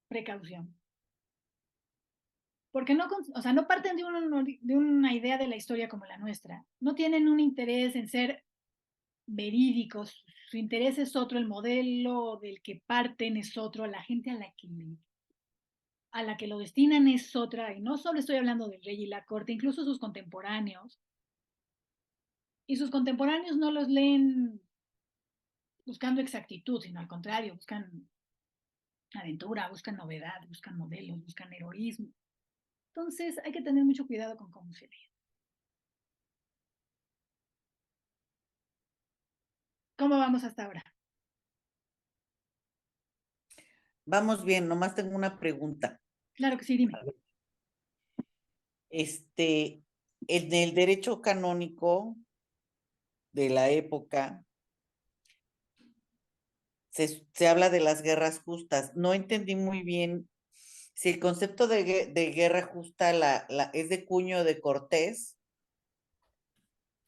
precaución. Porque no, o sea, no parten de una idea de la historia como la nuestra. No tienen un interés en ser verídicos. Su interés es otro, el modelo del que parten es otro, la gente a la que lo destinan es otra. Y no solo estoy hablando del rey y la corte, incluso sus contemporáneos. Y sus contemporáneos no los leen buscando exactitud, sino al contrario, buscan aventura, buscan novedad, buscan modelos, buscan heroísmo. Entonces hay que tener mucho cuidado con cómo se lee. ¿Cómo vamos hasta ahora? Vamos bien, nomás tengo una pregunta. Claro que sí, dime. En el derecho canónico de la época se habla de las guerras justas. No entendí muy bien si el concepto de guerra justa es de cuño de Cortés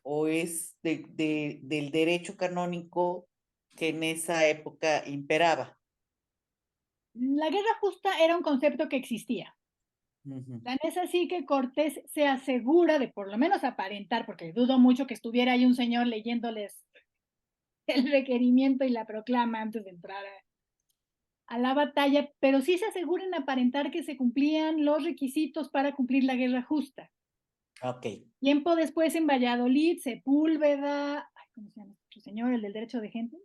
o es del derecho canónico que en esa época imperaba. La guerra justa era un concepto que existía. Tan es así que Cortés se asegura de por lo menos aparentar, porque dudo mucho que estuviera ahí un señor leyéndoles el requerimiento y la proclama antes de entrar a la batalla, pero sí se asegura en aparentar que se cumplían los requisitos para cumplir la guerra justa. Ok. Tiempo después en Valladolid, Sepúlveda, ¿cómo se llama este señor, el del derecho de gente?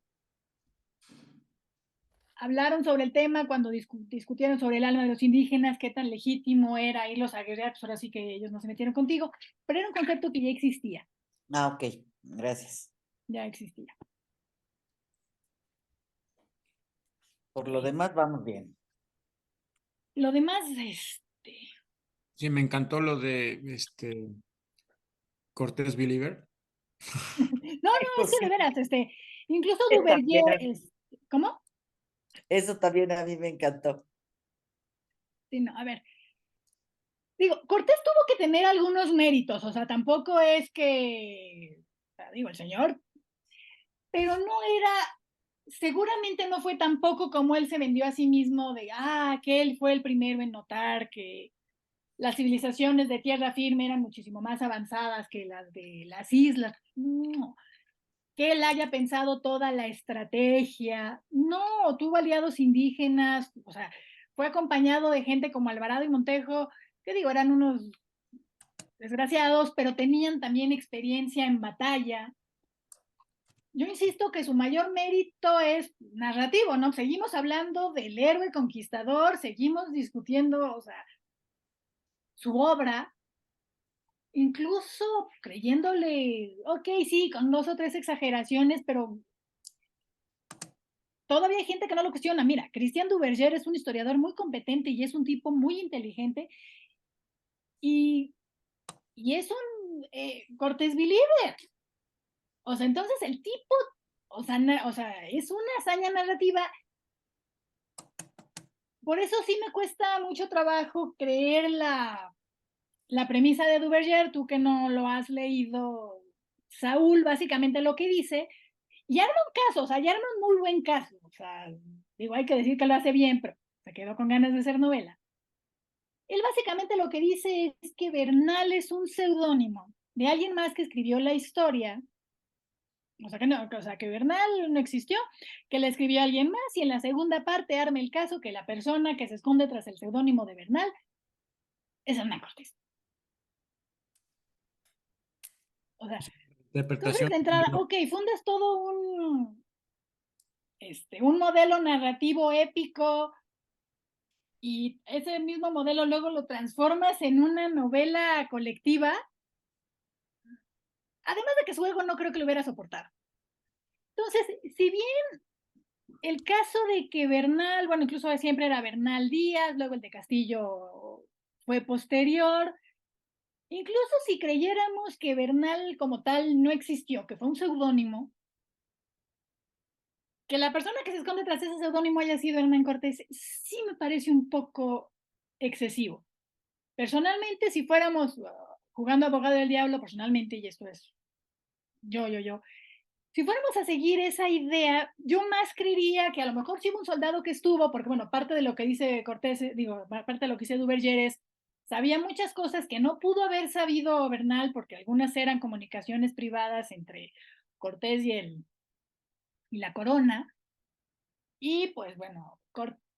Hablaron sobre el tema cuando discutieron sobre el alma de los indígenas, qué tan legítimo era irlos a guerrear, pues ahora sí que ellos no se metieron contigo, pero era un concepto que ya existía. Ah, ok, gracias. Ya existía. Por lo demás, vamos bien. Lo demás, Sí, me encantó lo de Cortés Believer. no, es que de veras, incluso También Duverger, ¿cómo? eso también a mí me encantó. Sí, no, a ver, digo, Cortés tuvo que tener algunos méritos, o sea, tampoco es que, o sea, digo, el señor, pero no era, seguramente no fue tampoco como él se vendió a sí mismo de, que él fue el primero en notar que las civilizaciones de tierra firme eran muchísimo más avanzadas que las de las islas. No, que él haya pensado toda la estrategia. No, tuvo aliados indígenas, o sea, fue acompañado de gente como Alvarado y Montejo, que digo, eran unos desgraciados, pero tenían también experiencia en batalla. Yo insisto que su mayor mérito es narrativo, ¿no? Seguimos hablando del héroe conquistador, seguimos discutiendo, o sea, su obra, incluso creyéndole, ok, sí, con 2 o 3 exageraciones, pero todavía hay gente que no lo cuestiona. Mira, Christian Duverger es un historiador muy competente y es un tipo muy inteligente y, es un Cortés believer. O sea, entonces el tipo, o sea, es una hazaña narrativa. Por eso sí me cuesta mucho trabajo creer la premisa de Duverger, tú que no lo has leído. Saúl básicamente lo que dice, y arma un caso, o sea, ya arma un muy buen caso. O sea, digo, hay que decir que lo hace bien, pero se quedó con ganas de hacer novela. Él básicamente lo que dice es que Bernal es un seudónimo de alguien más que escribió la historia, o sea que no, o sea que Bernal no existió, que le escribió a alguien más y en la segunda parte arma el caso que la persona que se esconde tras el seudónimo de Bernal es Hernán Cortés. O sea, entonces Interpretación. de entrada, ok, fundas todo un modelo narrativo épico y ese mismo modelo luego lo transformas en una novela colectiva, además de que su ego no creo que lo hubiera soportado. Entonces, si bien el caso de que Bernal, bueno, incluso siempre era Bernal Díaz, luego el de Castillo fue posterior. Incluso si creyéramos que Bernal como tal no existió, que fue un seudónimo, que la persona que se esconde tras ese seudónimo haya sido Hernán Cortés, sí me parece un poco excesivo. Personalmente, si fuéramos jugando abogado del diablo, personalmente, y esto es yo, si fuéramos a seguir esa idea, yo más creería que a lo mejor sí hubo un soldado que estuvo, porque bueno, parte de lo que dice Cortés, digo, parte de lo que dice Duverger es, sabía muchas cosas que no pudo haber sabido Bernal, porque algunas eran comunicaciones privadas entre Cortés y la corona, y pues bueno,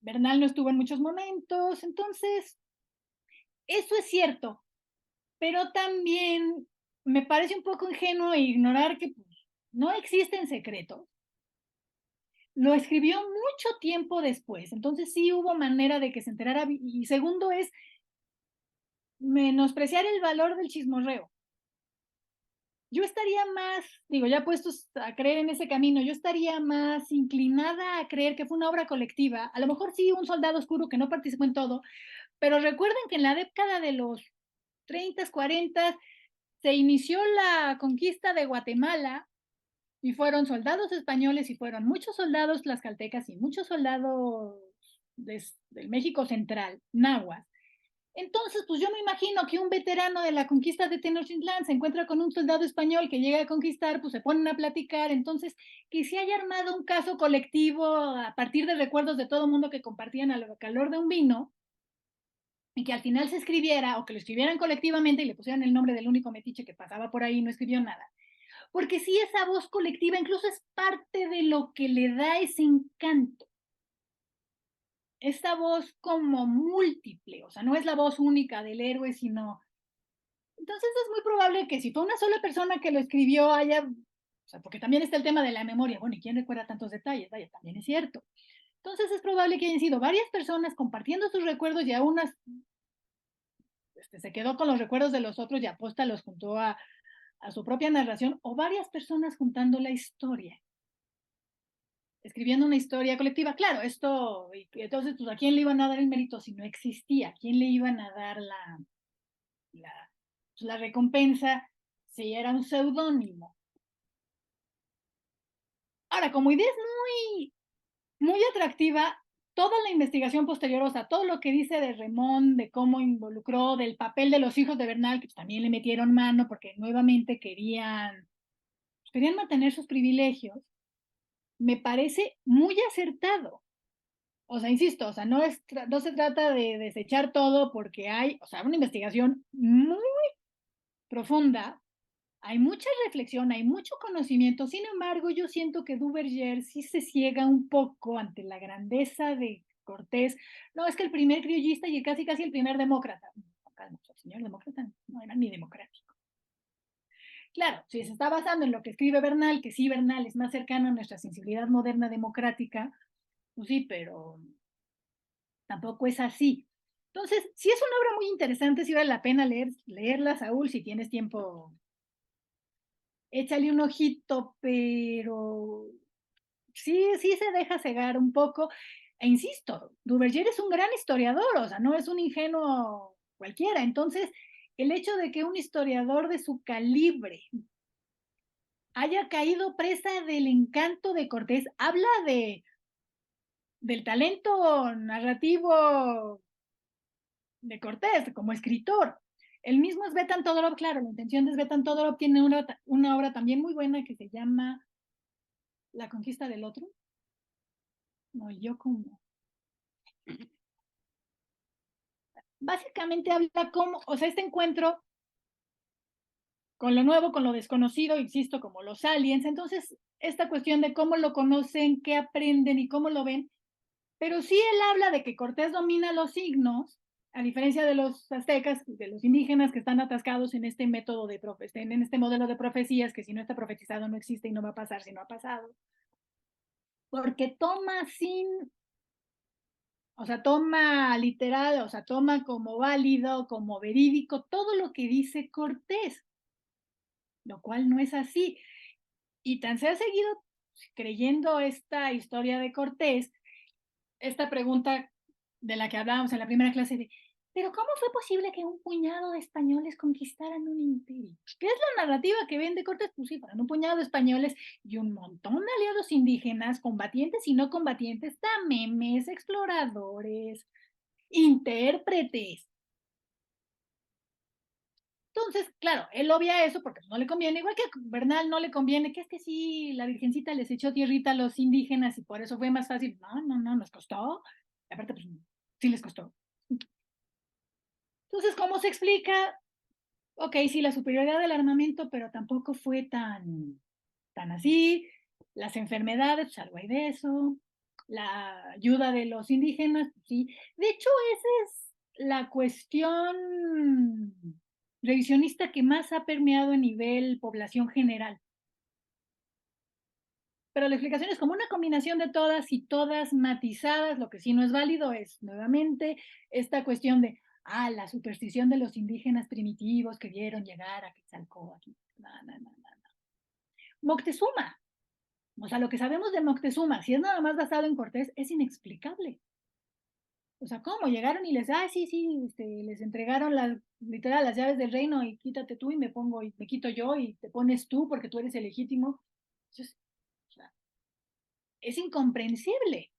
Bernal no estuvo en muchos momentos, entonces, eso es cierto, pero también me parece un poco ingenuo ignorar que pues, no existen secretos. Lo escribió mucho tiempo después, entonces sí hubo manera de que se enterara. Y segundo es menospreciar el valor del chismorreo. Yo estaría más, digo, ya puestos a creer en ese camino, yo estaría más inclinada a creer que fue una obra colectiva. A lo mejor sí un soldado oscuro que no participó en todo, pero recuerden que en la década de los 30, 40 se inició la conquista de Guatemala y fueron soldados españoles y fueron muchos soldados tlaxcaltecas y muchos soldados del México central, náhuatl. Entonces, pues yo me imagino que un veterano de la conquista de Tenochtitlán se encuentra con un soldado español que llega a conquistar, pues se ponen a platicar, entonces que se haya armado un caso colectivo a partir de recuerdos de todo el mundo que compartían al calor de un vino, y que al final se escribiera, o que lo escribieran colectivamente y le pusieran el nombre del único metiche que pasaba por ahí y no escribió nada. Porque sí, esa voz colectiva incluso es parte de lo que le da ese encanto. Esta voz como múltiple, o sea, no es la voz única del héroe, sino... Entonces es muy probable que si fue una sola persona que lo escribió haya... O sea, porque también está el tema de la memoria. Bueno, ¿y quién recuerda tantos detalles? Vaya, también es cierto. Entonces es probable que hayan sido varias personas compartiendo sus recuerdos y a unas se quedó con los recuerdos de los otros y aposta los juntó a su propia narración, o varias personas juntando la historia, escribiendo una historia colectiva. Claro, esto, entonces, pues, ¿a quién le iban a dar el mérito si no existía? ¿A quién le iban a dar la recompensa si era un seudónimo? Ahora, como idea es muy atractiva, toda la investigación posterior, o sea, todo lo que dice de Remón, de cómo involucró, del papel de los hijos de Bernal, que también le metieron mano porque nuevamente querían mantener sus privilegios, me parece muy acertado. O sea, insisto, o sea, no se trata de desechar todo porque hay, o sea, una investigación muy profunda, hay mucha reflexión, hay mucho conocimiento. Sin embargo, yo siento que Duverger sí se ciega un poco ante la grandeza de Cortés. No, es que el primer criollista y casi el primer demócrata. El señor demócrata no era ni democrático. Claro, si se está basando en lo que escribe Bernal, que sí, Bernal es más cercano a nuestra sensibilidad moderna democrática, pues sí, pero tampoco es así. Entonces, sí es una obra muy interesante, sí vale la pena leerla, Saúl, si tienes tiempo, échale un ojito, pero sí se deja cegar un poco. E insisto, Duverger es un gran historiador, o sea, no es un ingenuo cualquiera. Entonces, el hecho de que un historiador de su calibre haya caído presa del encanto de Cortés, habla del talento narrativo de Cortés como escritor. El mismo Svetan Todorov, claro, la intención de Svetan Todorov tiene una obra también muy buena que se llama La conquista del otro. No, yo como. Básicamente habla como, o sea, este encuentro con lo nuevo, con lo desconocido, insisto, como los aliens. Entonces, esta cuestión de cómo lo conocen, qué aprenden y cómo lo ven. Pero sí él habla de que Cortés domina los signos, a diferencia de los aztecas, de los indígenas que están atascados en este método en este modelo de profecías, que si no está profetizado no existe y no va a pasar si no ha pasado. Porque toma literal, o sea, toma como válido, como verídico todo lo que dice Cortés, lo cual no es así. Y tan se ha seguido creyendo esta historia de Cortés, esta pregunta de la que hablábamos en la primera clase de, pero ¿cómo fue posible que un puñado de españoles conquistaran un imperio? ¿Qué es la narrativa que vende Cortés? Pues sí, fueron un puñado de españoles y un montón de aliados indígenas, combatientes y no combatientes, tamemes, exploradores, intérpretes. Entonces, claro, él obvia eso porque no le conviene, igual que a Bernal no le conviene, que es que sí, la Virgencita les echó tierrita a los indígenas y por eso fue más fácil. No, nos costó. Aparte, pues sí les costó. Entonces, ¿cómo se explica? Ok, sí, la superioridad del armamento, pero tampoco fue tan así. Las enfermedades, pues algo hay de eso. La ayuda de los indígenas, pues, sí. De hecho, esa es la cuestión revisionista que más ha permeado a nivel población general. Pero la explicación es como una combinación de todas y todas matizadas. Lo que sí no es válido es, nuevamente, esta cuestión de, la superstición de los indígenas primitivos que vieron llegar a Quetzalcóatl. No. Moctezuma. O sea, lo que sabemos de Moctezuma, si es nada más basado en Cortés, es inexplicable. O sea, ¿cómo? Llegaron y les, sí, les entregaron literal las llaves del reino y quítate tú y me pongo y me quito yo y te pones tú porque tú eres el legítimo. Entonces, o sea, es incomprensible.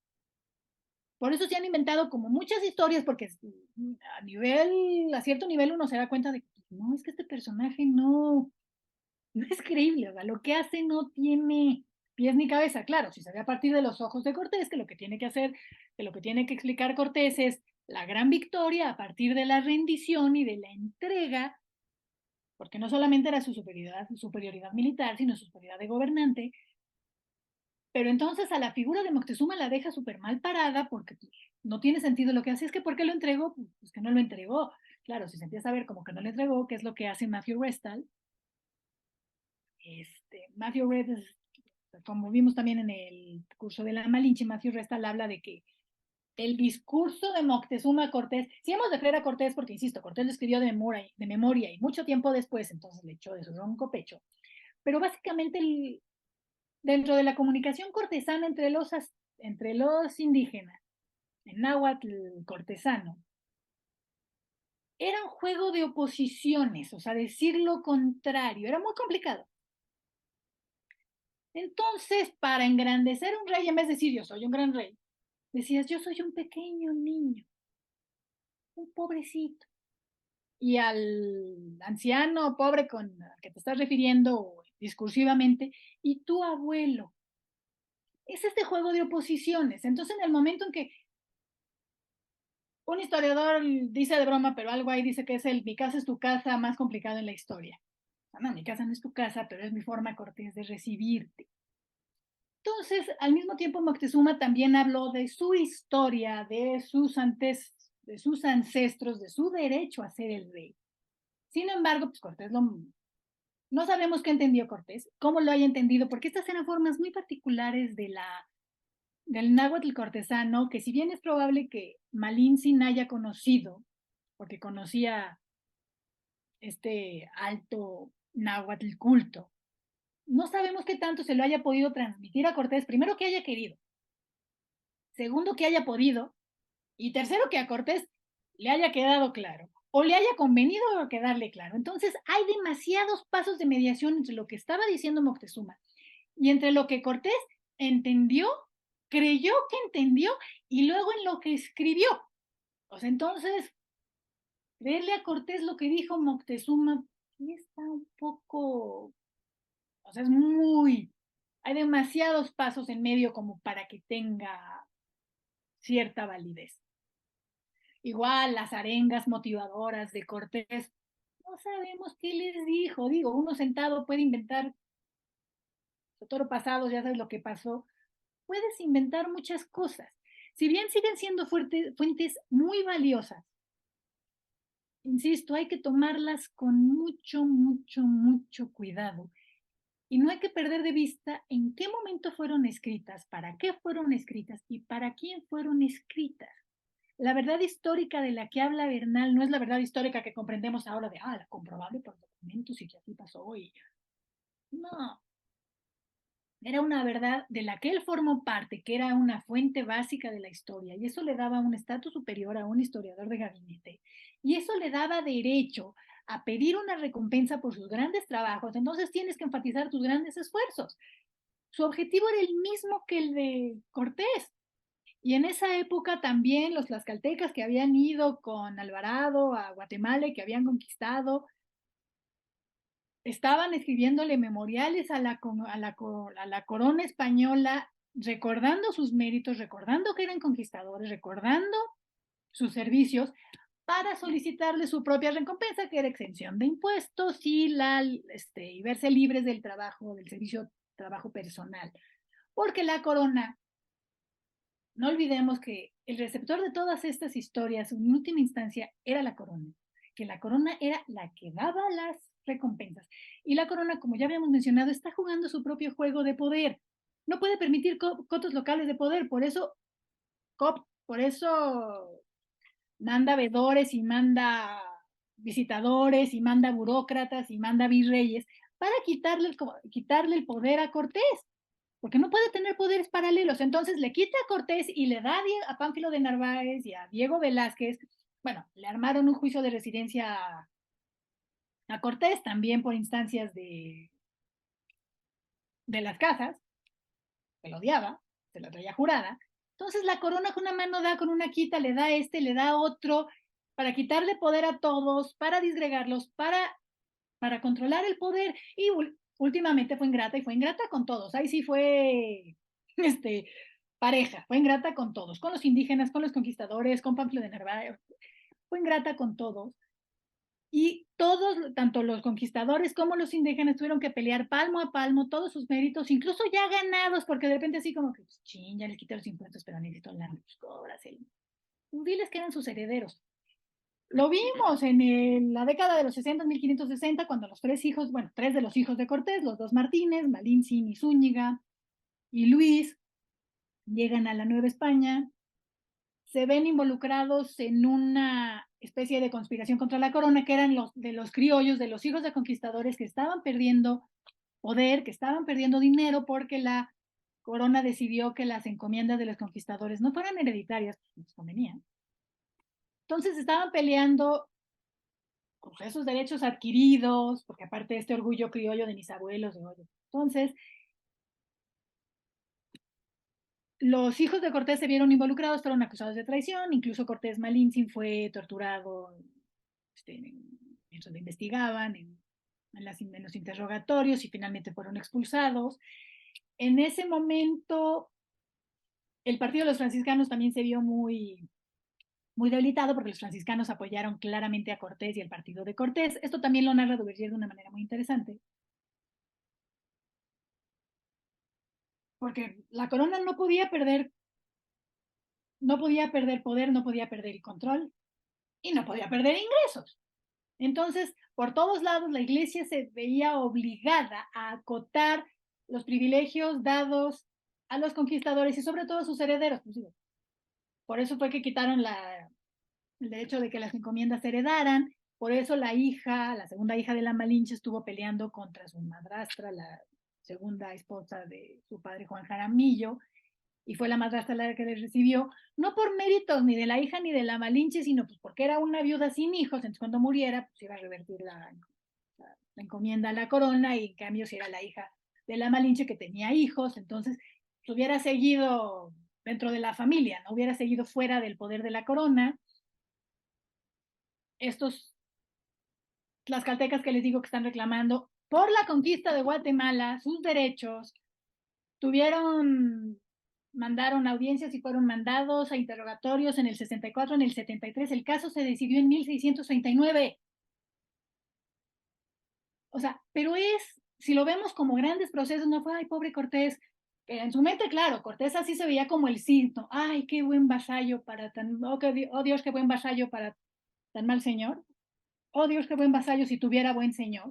Por eso se han inventado como muchas historias, porque a cierto nivel uno se da cuenta de que no, es que este personaje no es creíble, o sea, lo que hace no tiene pies ni cabeza. Claro, si se ve a partir de los ojos de Cortés, que lo que tiene que hacer, que lo que tiene que explicar Cortés es la gran victoria a partir de la rendición y de la entrega, porque no solamente era su superioridad militar, sino su superioridad de gobernante. Pero entonces a la figura de Moctezuma la deja súper mal parada porque pues, no tiene sentido lo que hace. Es que ¿por qué lo entregó? Pues que no lo entregó. Claro, si se empieza a ver como que no lo entregó, que es lo que hace Matthew Restal. Matthew Restal, como vimos también en el curso de la Malinche, Matthew Restal habla de que el discurso de Moctezuma Cortés, si hemos de creer a Cortés, porque insisto, Cortés lo escribió de memoria y mucho tiempo después, entonces le echó de su ronco pecho. Pero básicamente dentro de la comunicación cortesana entre los indígenas, en náhuatl cortesano, era un juego de oposiciones, o sea, decir lo contrario, era muy complicado. Entonces, para engrandecer un rey, en vez de decir yo soy un gran rey, decías yo soy un pequeño niño, un pobrecito. Y al anciano pobre al que te estás refiriendo discursivamente, y tu abuelo. Es este juego de oposiciones. Entonces, en el momento en que un historiador dice de broma, pero algo ahí dice que es mi casa es tu casa más complicado en la historia. No, mi casa no es tu casa, pero es mi forma cortés de recibirte. Entonces, al mismo tiempo, Moctezuma también habló de su historia, de sus ancestros, de su derecho a ser el rey. Sin embargo, pues Cortés no sabemos qué entendió Cortés, cómo lo haya entendido, porque estas eran formas muy particulares del náhuatl cortesano, que si bien es probable que Malintzin haya conocido, porque conocía este alto náhuatl culto, no sabemos qué tanto se lo haya podido transmitir a Cortés, primero que haya querido, segundo que haya podido, y tercero que a Cortés le haya quedado claro, o le haya convenido quedarle claro. Entonces hay demasiados pasos de mediación entre lo que estaba diciendo Moctezuma y entre lo que Cortés entendió, creyó que entendió y luego en lo que escribió. O sea, entonces, creerle a Cortés lo que dijo Moctezuma, sí está un poco, o sea, hay demasiados pasos en medio como para que tenga cierta validez. Igual las arengas motivadoras de Cortés, no sabemos qué les dijo. Digo, uno sentado puede inventar, toro pasado, ya sabes lo que pasó, puedes inventar muchas cosas. Si bien siguen siendo fuentes muy valiosas, insisto, hay que tomarlas con mucho cuidado. Y no hay que perder de vista en qué momento fueron escritas, para qué fueron escritas y para quién fueron escritas. La verdad histórica de la que habla Bernal no es la verdad histórica que comprendemos ahora de, la comprobable por documentos y que así pasó. No. era una verdad de la que él formó parte, que era una fuente básica de la historia, y eso le daba un estatus superior a un historiador de gabinete, y eso le daba derecho a pedir una recompensa por sus grandes trabajos. Entonces tienes que enfatizar tus grandes esfuerzos. Su objetivo era el mismo que el de Cortés. Y en esa época también los tlaxcaltecas que habían ido con Alvarado a Guatemala y que habían conquistado, estaban escribiéndole memoriales a la corona española, recordando sus méritos, recordando que eran conquistadores, recordando sus servicios, para solicitarle su propia recompensa, que era exención de impuestos y verse libres del trabajo, del servicio trabajo personal. Porque la corona, no olvidemos que el receptor de todas estas historias, en última instancia, era la corona, que la corona era la que daba las recompensas. Y la corona, como ya habíamos mencionado, está jugando su propio juego de poder. No puede permitir cotos locales de poder, por eso manda veedores y manda visitadores y manda burócratas y manda virreyes para quitarle el poder a Cortés, porque no puede tener poderes paralelos. Entonces le quita a Cortés y le da a Pánfilo de Narváez y a Diego Velázquez. Bueno, le armaron un juicio de residencia a Cortés también por instancias de las casas, que lo odiaba, se la traía jurada. Entonces la corona con una mano da, con una quita, le da le da otro, para quitarle poder a todos, para disgregarlos, para controlar el poder. Y últimamente fue ingrata, y fue ingrata con todos. Ahí sí fue pareja, fue ingrata con todos, con los indígenas, con los conquistadores, con Pánfilo de Narváez, fue ingrata con todos. Y todos, tanto los conquistadores como los indígenas, tuvieron que pelear palmo a palmo todos sus méritos, incluso ya ganados, porque de repente así como que, pues, chin, ya les quité los impuestos, pero necesito lana, pues cóbraselo. Diles que eran sus herederos. Lo vimos en la década de los 60, 1560, cuando los tres de los hijos de Cortés, los dos Martínez, Malintzin y Zúñiga, y Luis, llegan a la Nueva España, se ven involucrados en una especie de conspiración contra la corona, que eran los criollos, de los hijos de conquistadores, que estaban perdiendo poder, que estaban perdiendo dinero, porque la corona decidió que las encomiendas de los conquistadores no fueran hereditarias, pues les convenía. Entonces estaban peleando pues, esos derechos adquiridos, porque aparte de este orgullo criollo de mis abuelos, entonces los hijos de Cortés se vieron involucrados, fueron acusados de traición, incluso Cortés Malintzin fue torturado mientras lo investigaban, en los interrogatorios, y finalmente fueron expulsados. En ese momento, el partido de los franciscanos también se vio muy, muy debilitado, porque los franciscanos apoyaron claramente a Cortés y al partido de Cortés. Esto también lo narra Duvergier de una manera muy interesante, porque la corona no podía perder poder, no podía perder control y no podía perder ingresos. Entonces, por todos lados, la iglesia se veía obligada a acotar los privilegios dados a los conquistadores y sobre todo a sus herederos. Por eso fue que quitaron el derecho de que las encomiendas se heredaran. Por eso la segunda hija de la Malinche, estuvo peleando contra su madrastra, la segunda esposa de su padre Juan Jaramillo, y fue la madrastra la que les recibió, no por méritos ni de la hija ni de la Malinche, sino pues porque era una viuda sin hijos. Entonces cuando muriera pues iba a revertir la encomienda a la corona, y en cambio si era la hija de la Malinche que tenía hijos, entonces pues, hubiera seguido dentro de la familia, no hubiera seguido fuera del poder de la corona. Estos tlaxcaltecas que les digo que están reclamando por la conquista de Guatemala sus derechos, mandaron audiencias y fueron mandados a interrogatorios en el 64, en el 73. El caso se decidió en 1639. O sea, pero si lo vemos como grandes procesos, no fue, ay, pobre Cortés. En su mente, claro, Cortés así se veía como el signo. Ay, qué buen vasallo para oh Dios, qué buen vasallo para tan mal señor. Oh Dios, qué buen vasallo si tuviera buen señor.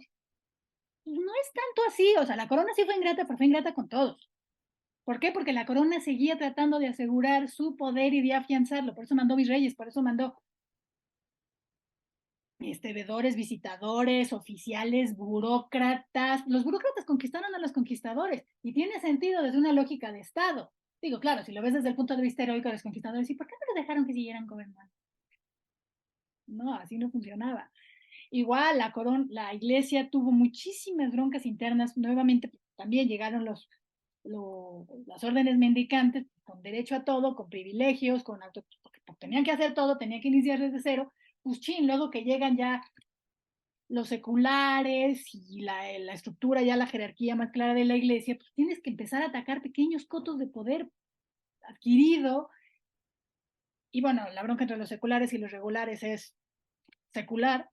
Pues no es tanto así. O sea, la corona sí fue ingrata, pero fue ingrata con todos. ¿Por qué? Porque la corona seguía tratando de asegurar su poder y de afianzarlo. Por eso mandó virreyes, por eso mandó. veedores, visitadores, oficiales, burócratas. Los burócratas conquistaron a los conquistadores y tiene sentido desde una lógica de Estado. Digo, claro, si lo ves desde el punto de vista heroico de los conquistadores, ¿y por qué no los dejaron que siguieran gobernando? No, así no funcionaba. Igual la iglesia tuvo muchísimas broncas internas. Nuevamente también llegaron las órdenes mendicantes con derecho a todo, con privilegios, porque tenían que hacer todo, tenían que iniciar desde cero. Pues chin, luego que llegan ya los seculares y la estructura, ya la jerarquía más clara de la iglesia, pues tienes que empezar a atacar pequeños cotos de poder adquirido. Y bueno, la bronca entre los seculares y los regulares es secular.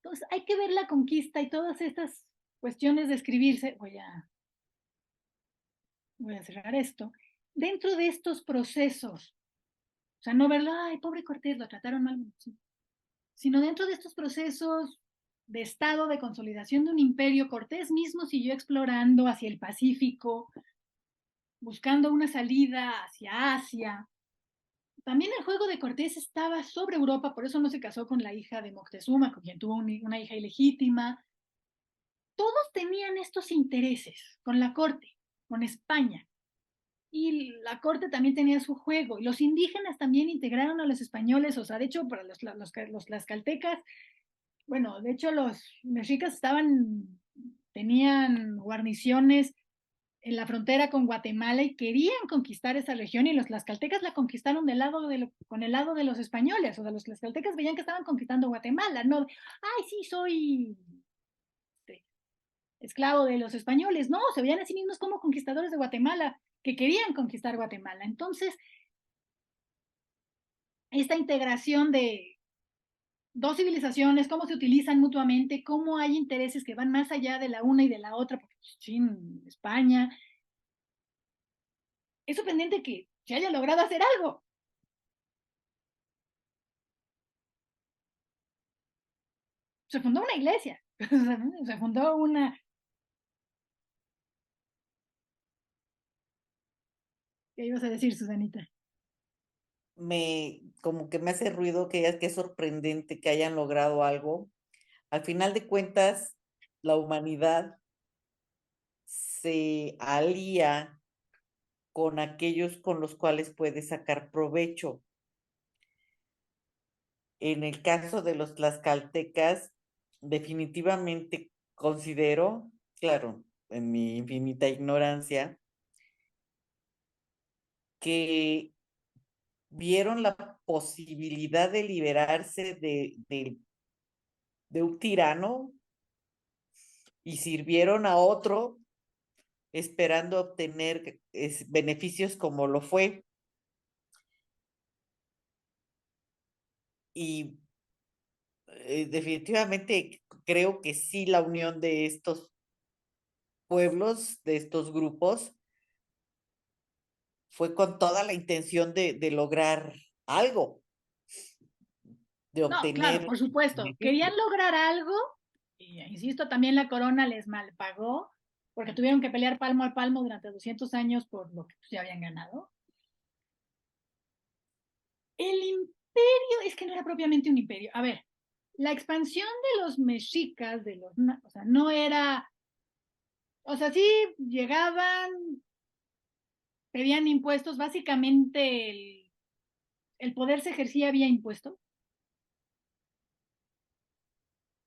Entonces hay que ver la conquista y todas estas cuestiones de escribirse. Voy a cerrar esto. Dentro de estos procesos, o sea, no verlo, ay, pobre Cortés, lo trataron mal, sí, sino dentro de estos procesos de estado, de consolidación de un imperio, Cortés mismo siguió explorando hacia el Pacífico, buscando una salida hacia Asia. También el juego de Cortés estaba sobre Europa, por eso no se casó con la hija de Moctezuma, con quien tuvo una hija ilegítima. Todos tenían estos intereses con la corte, con España. Y la corte también tenía su juego. Y los indígenas también integraron a los españoles. O sea, de hecho, para los tlaxcaltecas, bueno, de hecho los mexicas tenían guarniciones en la frontera con Guatemala y querían conquistar esa región y los tlaxcaltecas la conquistaron con el lado de los españoles. O sea, los tlaxcaltecas veían que estaban conquistando Guatemala, no, ay, sí, soy esclavo de los españoles. No, se veían a sí mismos como conquistadores de Guatemala, que querían conquistar Guatemala. Entonces, esta integración de dos civilizaciones, cómo se utilizan mutuamente, cómo hay intereses que van más allá de la una y de la otra, porque China, España, es sorprendente que se haya logrado hacer algo. Se fundó una iglesia, se fundó una... ¿Qué ibas a decir, Susanita? Como que me hace ruido que es sorprendente que hayan logrado algo. Al final de cuentas, la humanidad se alía con aquellos con los cuales puede sacar provecho. En el caso de los tlaxcaltecas, definitivamente considero, claro, en mi infinita ignorancia, que vieron la posibilidad de liberarse de un tirano y sirvieron a otro esperando obtener beneficios como lo fue. Y definitivamente creo que sí, la unión de estos pueblos, de estos grupos, fue con toda la intención de lograr algo, de No, claro, obtener por supuesto. Querían beneficios. lograr algo, y insisto, también la corona les malpagó, porque tuvieron que pelear palmo a palmo durante 200 años por lo que pues, ya habían ganado. El imperio, es que no era propiamente un imperio. A ver, la expansión de los mexicas, o sea, no era, o sea, sí llegaban, pedían impuestos, básicamente el poder se ejercía vía impuestos,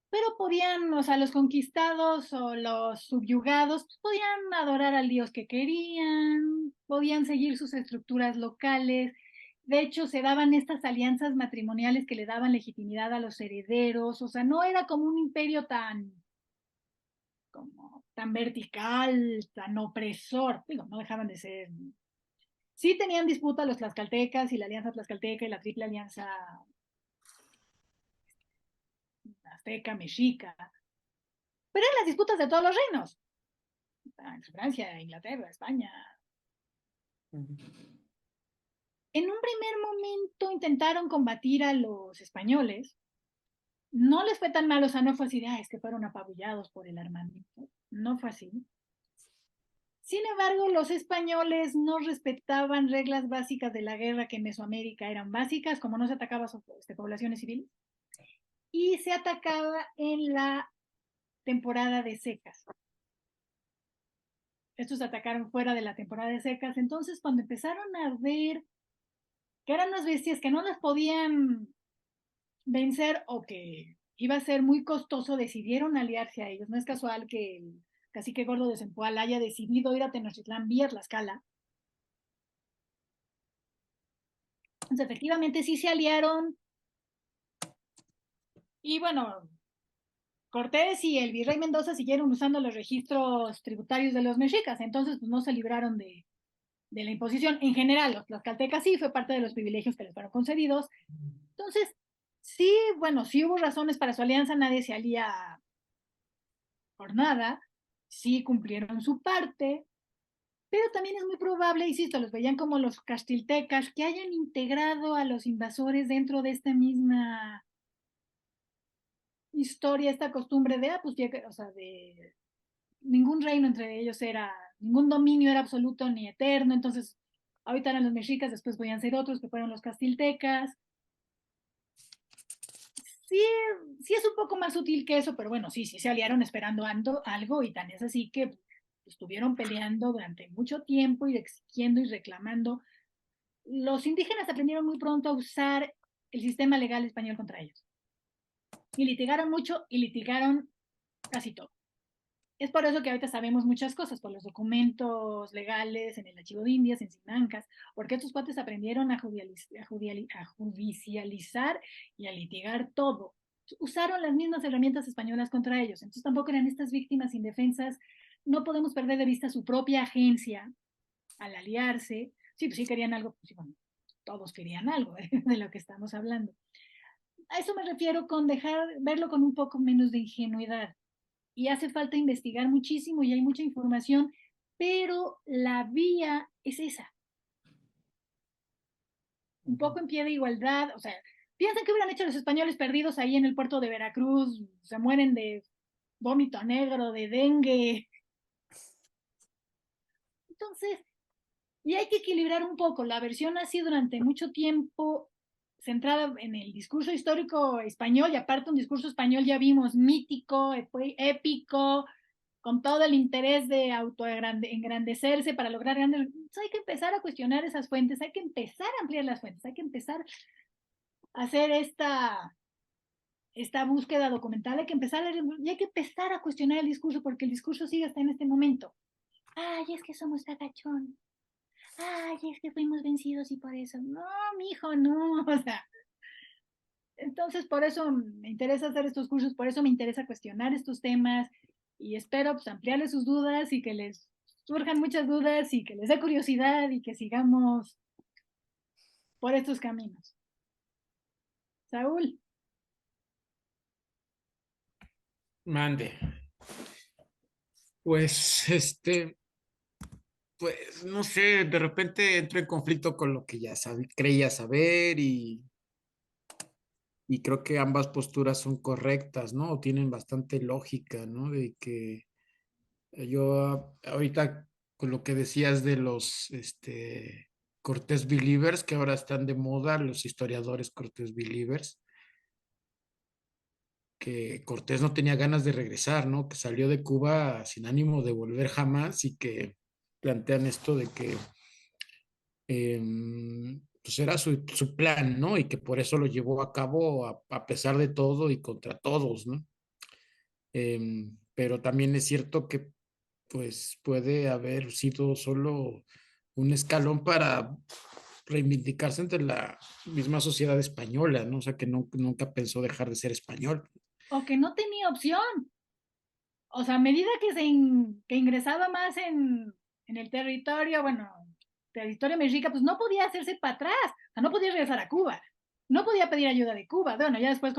pero podían, o sea, los conquistados o los subyugados pues, podían adorar al dios que querían, podían seguir sus estructuras locales. De hecho, se daban estas alianzas matrimoniales que le daban legitimidad a los herederos, o sea, no era como un imperio tan vertical, tan opresor. Digo, no dejaban de ser. Sí tenían disputa los tlaxcaltecas y la alianza tlaxcalteca y la triple alianza azteca, mexica, pero eran las disputas de todos los reinos. Francia, Inglaterra, España. En un primer momento intentaron combatir a los españoles. No les fue tan mal, o sea, no fue así de, es que fueron apabullados por el armamento. No fue así. Sin embargo, los españoles no respetaban reglas básicas de la guerra que en Mesoamérica eran básicas, como no se atacaba a poblaciones civiles. y se atacaba en la temporada de secas. Estos atacaron fuera de la temporada de secas. Entonces, cuando empezaron a ver que eran unas bestias que no las podían vencer o que iba a ser muy costoso, decidieron aliarse a ellos. No es casual que el cacique gordo de Zempoala haya decidido ir a Tenochtitlán vía Tlaxcala. Entonces, efectivamente, sí se aliaron. Y bueno, Cortés y el virrey Mendoza siguieron usando los registros tributarios de los mexicas, entonces pues no se libraron de la imposición. En general, los tlaxcaltecas sí fue parte de los privilegios que les fueron concedidos. Entonces, sí, bueno, sí hubo razones para su alianza, nadie se alía por nada, sí cumplieron su parte, pero también es muy probable, insisto, los veían como los castiltecas, que hayan integrado a los invasores dentro de esta misma historia, esta costumbre de, pues, o sea, de ningún reino entre ellos era, ningún dominio era absoluto ni eterno, entonces ahorita eran los mexicas, después podían ser otros que fueron los castiltecas. Sí, sí es un poco más sutil que eso, pero bueno, sí se aliaron esperando algo y tan es así que estuvieron peleando durante mucho tiempo y exigiendo y reclamando. Los indígenas aprendieron muy pronto a usar el sistema legal español contra ellos. Y litigaron mucho y litigaron casi todo. Es por eso que ahorita sabemos muchas cosas, por los documentos legales en el Archivo de Indias, en Simancas, porque estos cuates aprendieron a judicializar y a litigar todo. Usaron las mismas herramientas españolas contra ellos, entonces tampoco eran estas víctimas indefensas. No podemos perder de vista su propia agencia al aliarse. Sí, pues sí querían algo, pues sí, bueno, todos querían algo de lo que estamos hablando. A eso me refiero con verlo con un poco menos de ingenuidad. Y hace falta investigar muchísimo y hay mucha información, pero la vía es esa. Un poco en pie de igualdad, o sea, piensan que hubieran hecho los españoles perdidos ahí en el puerto de Veracruz, se mueren de vómito negro, de dengue. Entonces, y hay que equilibrar un poco. La versión así durante mucho tiempo centrada en el discurso histórico español, y aparte un discurso español ya vimos mítico, épico, con todo el interés de autoengrandecerse para lograr grandes. Entonces hay que empezar a cuestionar esas fuentes, hay que empezar a ampliar las fuentes, hay que empezar a hacer esta búsqueda documental, hay que empezar y hay que empezar a cuestionar el discurso, porque el discurso sigue hasta en este momento. Ay, es que somos cagachón. Ay, es que fuimos vencidos y por eso. No, mijo, no. O sea, entonces por eso me interesa hacer estos cursos, por eso me interesa cuestionar estos temas y espero pues ampliarles sus dudas y que les surjan muchas dudas y que les dé curiosidad y que sigamos por estos caminos. Saúl. Mande. Pues, pues, no sé, de repente entro en conflicto con lo que ya creía saber y creo que ambas posturas son correctas, ¿no? Tienen bastante lógica, ¿no? De que yo ahorita con lo que decías de los, Cortés Believers, que ahora están de moda, los historiadores Cortés Believers, que Cortés no tenía ganas de regresar, ¿no? Que salió de Cuba sin ánimo de volver jamás y que plantean esto de que pues era su plan, ¿no? Y que por eso lo llevó a cabo a pesar de todo y contra todos, ¿no? Pero también es cierto que pues puede haber sido solo un escalón para reivindicarse entre la misma sociedad española, ¿no? O sea, que nunca pensó dejar de ser español. O que no tenía opción. O sea, a medida que ingresaba más en el territorio, bueno, territorio mexica, pues no podía hacerse para atrás, o sea, no podía regresar a Cuba, no podía pedir ayuda de Cuba. Bueno, ya después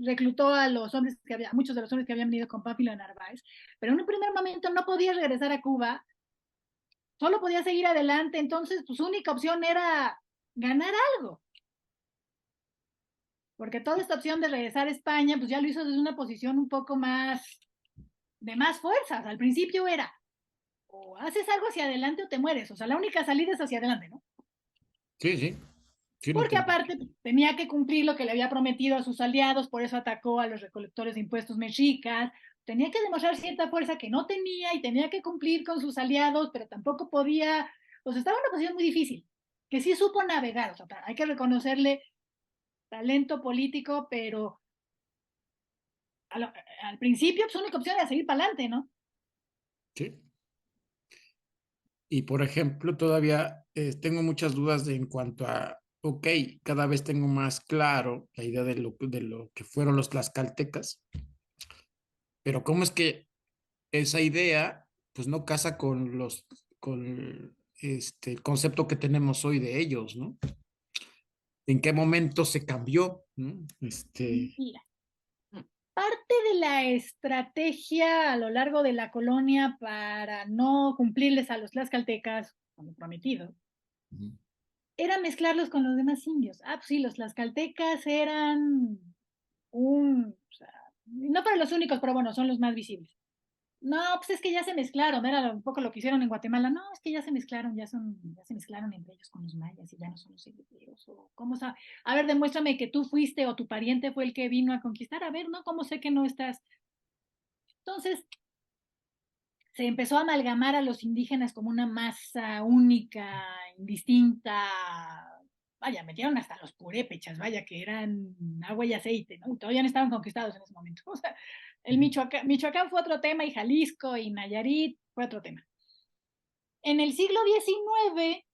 reclutó a los hombres a muchos de los hombres que habían venido con Pánfilo de Narváez, pero en un primer momento no podía regresar a Cuba, solo podía seguir adelante, entonces pues su única opción era ganar algo, porque toda esta opción de regresar a España, pues ya lo hizo desde una posición un poco más de más fuerzas. Al principio era o haces algo hacia adelante o te mueres. O sea, la única salida es hacia adelante, ¿no? Sí, sí. Sí, no porque tenía. aparte tenía que cumplir lo que le había prometido a sus aliados, por eso atacó a los recolectores de impuestos mexicas, tenía que demostrar cierta fuerza que no tenía y tenía que cumplir con sus aliados, pero tampoco podía, o sea, estaba en una posición muy difícil, que sí supo navegar, o sea, hay que reconocerle talento político, pero al principio su única opción era seguir para adelante, ¿no? Sí. Y por ejemplo, todavía tengo muchas dudas en cuanto a, ok, cada vez tengo más claro la idea de lo que fueron los tlaxcaltecas, pero ¿cómo es que esa idea pues no casa con con el concepto que tenemos hoy de ellos, ¿no? ¿En qué momento se cambió, ¿no? Mira, parte de la estrategia a lo largo de la colonia para no cumplirles a los tlaxcaltecas, como prometido, era mezclarlos con los demás indios. Ah, pues sí, los tlaxcaltecas eran o sea, no para los únicos, pero bueno, son los más visibles. No, pues es que ya se mezclaron, era un poco lo que hicieron en Guatemala. No, es que ya se mezclaron, ya se mezclaron entre ellos con los mayas y ya no son los europeos. O ¿cómo sabe? A ver, demuéstrame que tú fuiste o tu pariente fue el que vino a conquistar. A ver, ¿no? ¿Cómo sé que no estás? Entonces, se empezó a amalgamar a los indígenas como una masa única, indistinta. Vaya, metieron hasta los purépechas, vaya, que eran agua y aceite, ¿no? Y todavía no estaban conquistados en ese momento. O sea, el Michoacán fue otro tema y Jalisco y Nayarit fue otro tema. En el siglo XIX,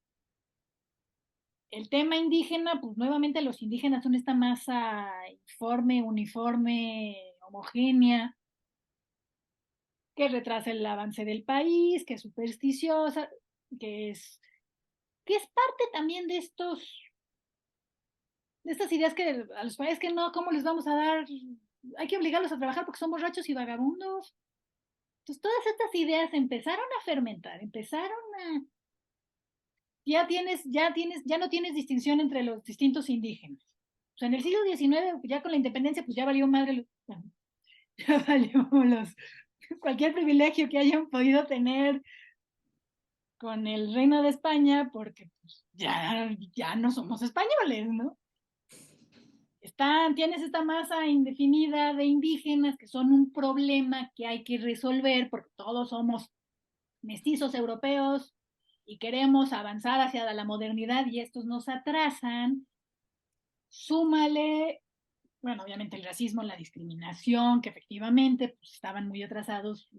el tema indígena, pues nuevamente los indígenas son esta masa informe, uniforme, homogénea, que retrasa el avance del país, que es supersticiosa, que es, que es parte también de estas ideas que a los países que no, ¿cómo les vamos a dar? Hay que obligarlos a trabajar porque son borrachos y vagabundos. Entonces, todas estas ideas empezaron a fermentar, empezaron a, ya no tienes distinción entre los distintos indígenas. O sea, en el siglo XIX, ya con la independencia, pues ya valió madre, bueno, ya valió cualquier privilegio que hayan podido tener con el Reino de España, porque pues, ya no somos españoles, ¿no? Tienes esta masa indefinida de indígenas que son un problema que hay que resolver porque todos somos mestizos europeos y queremos avanzar hacia la modernidad y estos nos atrasan. Súmale, bueno, obviamente el racismo, la discriminación, que efectivamente pues, estaban muy atrasados,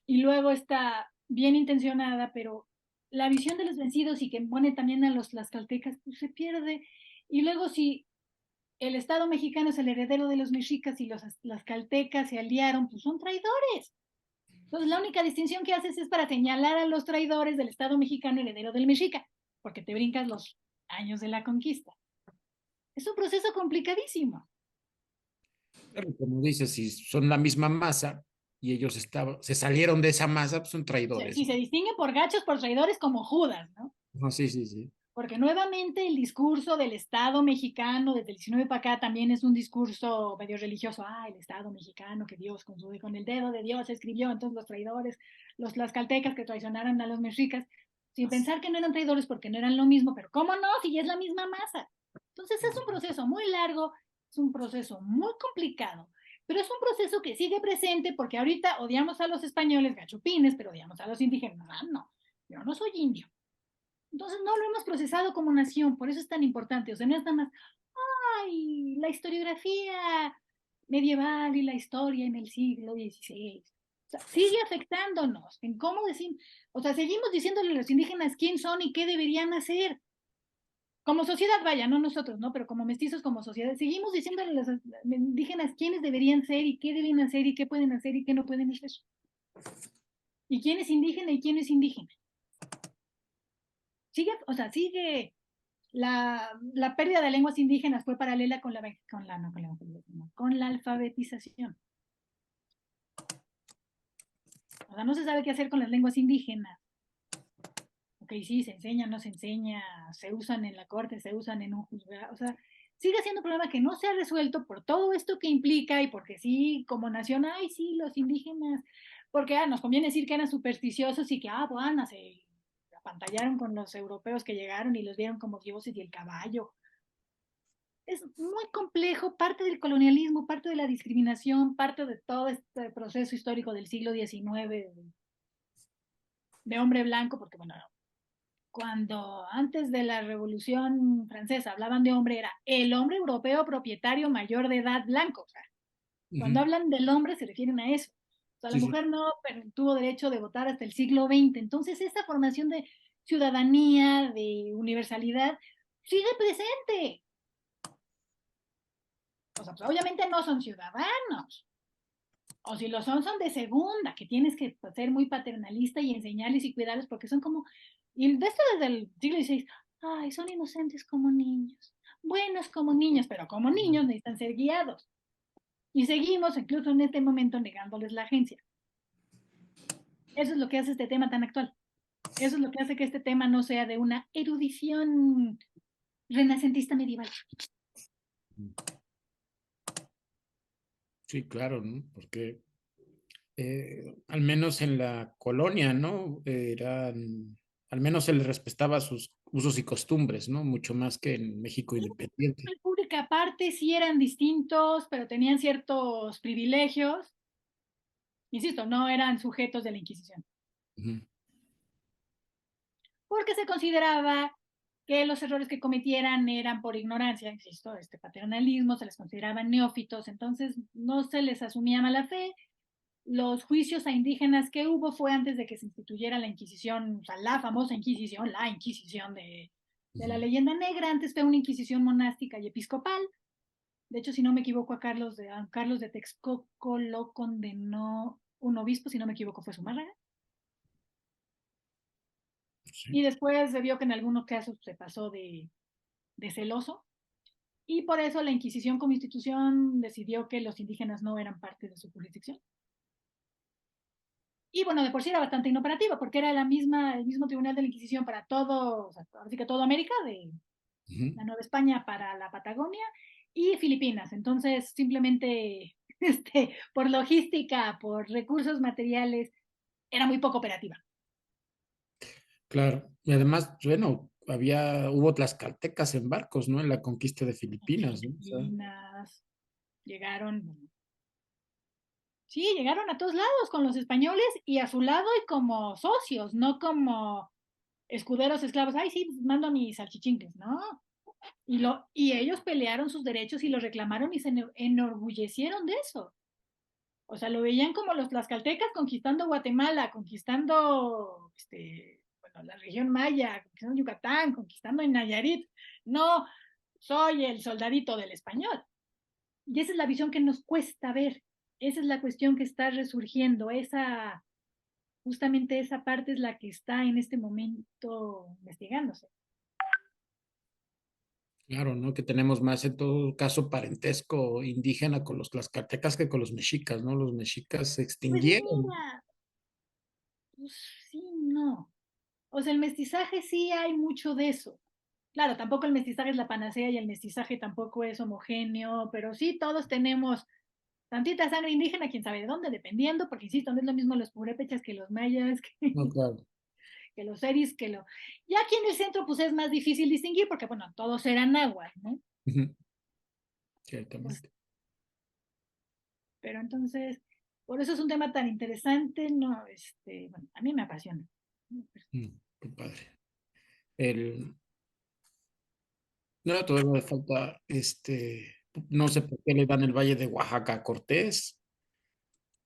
y luego está bien intencionada, pero la visión de los vencidos y que pone también a los tlaxcaltecas, pues se pierde. Y luego si el Estado mexicano es el heredero de los mexicas y los tlaxcaltecas se aliaron, pues son traidores. Entonces la única distinción que haces es para señalar a los traidores del Estado mexicano heredero del mexica, porque te brincas los años de la conquista. Es un proceso complicadísimo. Claro, como dices, si son la misma masa y ellos se salieron de esa masa, pues son traidores, Si se ¿no? distinguen por gachos, por traidores como Judas, ¿no? No, sí, sí, sí. Porque nuevamente el discurso del Estado mexicano desde el 19 para acá también es un discurso medio religioso. Ah, el Estado mexicano que Dios con el dedo de Dios escribió, entonces los traidores, los tlaxcaltecas que traicionaron a los mexicas, sin pensar que no eran traidores porque no eran lo mismo, pero ¿cómo no? Si es la misma masa. Entonces es un proceso muy largo, es un proceso muy complicado, pero es un proceso que sigue presente porque ahorita odiamos a los españoles gachupines, pero odiamos a los indígenas. Ah, no, yo no soy indio. Entonces no lo hemos procesado como nación, por eso es tan importante. O sea, no es nada más, ay, la historiografía medieval y la historia en el siglo XVI. O sea, sigue afectándonos en cómo decir, o sea, seguimos diciéndole a los indígenas quién son y qué deberían hacer. Como sociedad, vaya, no nosotros, ¿no? Pero como mestizos, como sociedad, seguimos diciéndole a los indígenas quiénes deberían ser y qué deben hacer y qué pueden hacer y qué no pueden hacer. Y quién es indígena y quién es indígena. Sigue, o sea, sigue la pérdida de lenguas indígenas fue paralela con la alfabetización. O sea, no se sabe qué hacer con las lenguas indígenas. Ok, sí, se enseña, no se enseña, se usan en la corte, se usan en un juzgado. O sea, sigue siendo un problema que no se ha resuelto por todo esto que implica y porque sí, como nación, ay, sí, los indígenas, porque nos conviene decir que eran supersticiosos y que, bueno, apantallaron con los europeos que llegaron y los vieron como dioses y el caballo. Es muy complejo, parte del colonialismo, parte de la discriminación, parte de todo este proceso histórico del siglo XIX de hombre blanco, porque bueno, cuando antes de la Revolución Francesa hablaban de hombre, era el hombre europeo propietario mayor de edad blanco. O sea, cuando hablan del hombre se refieren a eso. O sea, la mujer no tuvo derecho de votar hasta el siglo XX. Entonces, esta formación de ciudadanía, de universalidad, sigue presente. O sea, pues obviamente no son ciudadanos. O si lo son, son de segunda, que tienes que ser muy paternalista y enseñarles y cuidarles porque son como, y de esto desde el siglo XVI, ay, son inocentes como niños, buenos como niños, pero como niños necesitan ser guiados. Y seguimos, incluso en este momento, negándoles la agencia. Eso es lo que hace este tema tan actual. Eso es lo que hace que este tema no sea de una erudición renacentista medieval. Sí, claro, ¿no? Porque al menos en la colonia, ¿no? Al menos se les respetaba sus usos y costumbres, ¿no? Mucho más que en México independiente. La República aparte sí eran distintos, pero tenían ciertos privilegios. Insisto, no eran sujetos de la Inquisición. Porque se consideraba que los errores que cometieran eran por ignorancia, insisto, este paternalismo, se les consideraban neófitos, entonces no se les asumía mala fe. Los juicios a indígenas que hubo fue antes de que se instituyera la Inquisición, o sea, la famosa Inquisición, la Inquisición de la leyenda negra. Antes fue una Inquisición monástica y episcopal. De hecho, si no me equivoco, a Carlos de Texcoco lo condenó un obispo, si no me equivoco, fue Zumárraga. Sí. Y después se vio que en algunos casos se pasó de celoso. Y por eso la Inquisición como institución decidió que los indígenas no eran parte de su jurisdicción. Y bueno, de por sí era bastante inoperativa, porque era el mismo tribunal de la Inquisición para todo, o sea, así que toda América, de la Nueva España para la Patagonia y Filipinas. Entonces, simplemente por logística, por recursos materiales, era muy poco operativa. Claro, y además, bueno, hubo tlaxcaltecas en barcos, ¿no? En la conquista de Filipinas, ¿no? Filipinas, llegaron, sí, llegaron a todos lados con los españoles y a su lado y como socios, no como escuderos esclavos. Ay, sí, mando a mis salchichincles, ¿no? Y ellos pelearon sus derechos y los reclamaron y se enorgullecieron de eso. O sea, lo veían como los tlaxcaltecas conquistando Guatemala, conquistando bueno, la región maya, conquistando Yucatán, conquistando en Nayarit. No, soy el soldadito del español. Y esa es la visión que nos cuesta ver. Esa es la cuestión que está resurgiendo. Justamente esa parte es la que está en este momento investigándose. Claro, ¿no? Que tenemos más en todo caso parentesco indígena con los tlaxcaltecas que con los mexicas, ¿no? Los mexicas se extinguieron. Pues mira, pues sí, no. O sea, el mestizaje sí hay mucho de eso. Claro, tampoco el mestizaje es la panacea y el mestizaje tampoco es homogéneo, pero sí todos tenemos tantita sangre indígena, quién sabe de dónde, dependiendo, porque insisto, no es lo mismo los purépechas que los mayas, No, claro. que los seris, Ya aquí en el centro pues es más difícil distinguir porque, bueno, todos eran náhuatl, ¿no? Ciertamente. Pues, pero entonces, por eso es un tema tan interesante, ¿no? Bueno, a mí me apasiona. Qué padre. No, todavía me falta, no sé por qué le dan el Valle de Oaxaca a Cortés.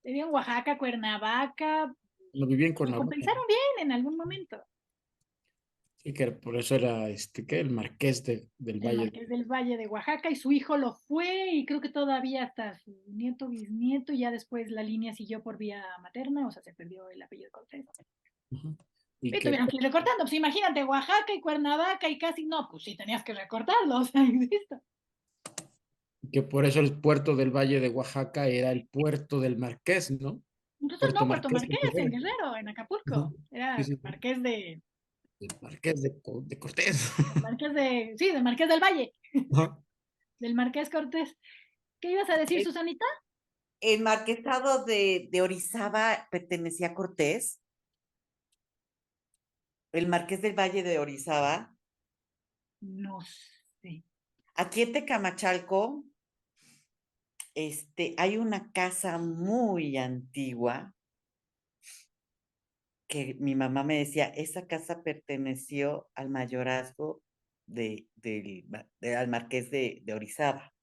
Viví en Oaxaca, Cuernavaca, Lo viví en lo Cuernavaca. compensaron bien en algún momento. Sí, que por eso era, ¿qué? El Marqués del El Valle. Marqués del Valle de Oaxaca y su hijo lo fue y creo que todavía hasta su nieto, bisnieto, y ya después la línea siguió por vía materna, o sea, se perdió el apellido Cortés. Y tuvieron que ir recortando, pues imagínate, Oaxaca y Cuernavaca y casi, no, pues sí tenías que recortarlo, o sea, insisto. Que por eso el puerto del Valle de Oaxaca era el puerto del Marqués, ¿no? Entonces no, Puerto Marqués, en Guerrero, en Acapulco. Era sí. Marqués de... El Marqués de Cortés. Marqués de... Sí, del Marqués del Valle. Del Marqués Cortés. ¿Qué ibas a decir, Susanita? ¿El marquesado de Orizaba pertenecía a Cortés? El Marqués del Valle de Orizaba. No sé. Aquí en Tecamachalco, hay una casa muy antigua que mi mamá me decía, esa casa perteneció al mayorazgo al Marqués de Orizaba.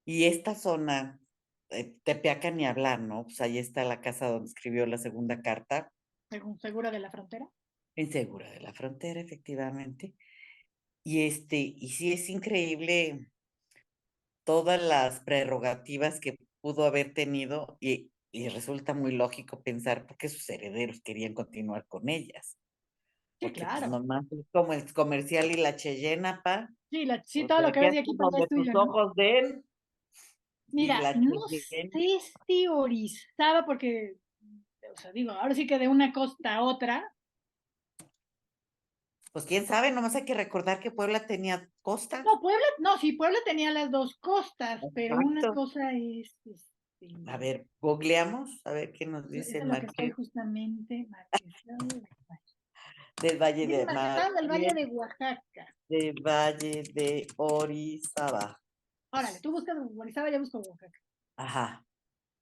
Y esta zona, Tepeaca ni hablar, ¿no? Pues ahí está la casa donde escribió la segunda carta, ¿Segura de la frontera? en Segura de la Frontera, efectivamente. Y sí es increíble todas las prerrogativas que pudo haber tenido y resulta muy lógico pensar por qué sus herederos querían continuar con ellas. Sí, Porque pues claro. nomás es como el comercial y la Cheyenne, pa. Sí, sí, O todo sea, lo que que ves de hasta aquí para allá es donde tus tuyo, ¿no? ojos ven y Mira, la no Cheyenne. sé si Orizaba, porque, o sea, digo, ahora sí que de una costa a otra. Pues quién sabe, nomás hay que recordar que Puebla tenía costa. No, Puebla, no, sí, Puebla tenía las dos costas, pero una Exacto. cosa es, A ver, googleamos, a ver qué nos eso dice es el lo que estoy Marqués justamente, Marquesado del Valle. del Valle Dice de Marquesado del Valle Marqués de Oaxaca. del Valle de Orizaba. Órale, tú buscas Orizaba, yo busco Oaxaca. Ajá.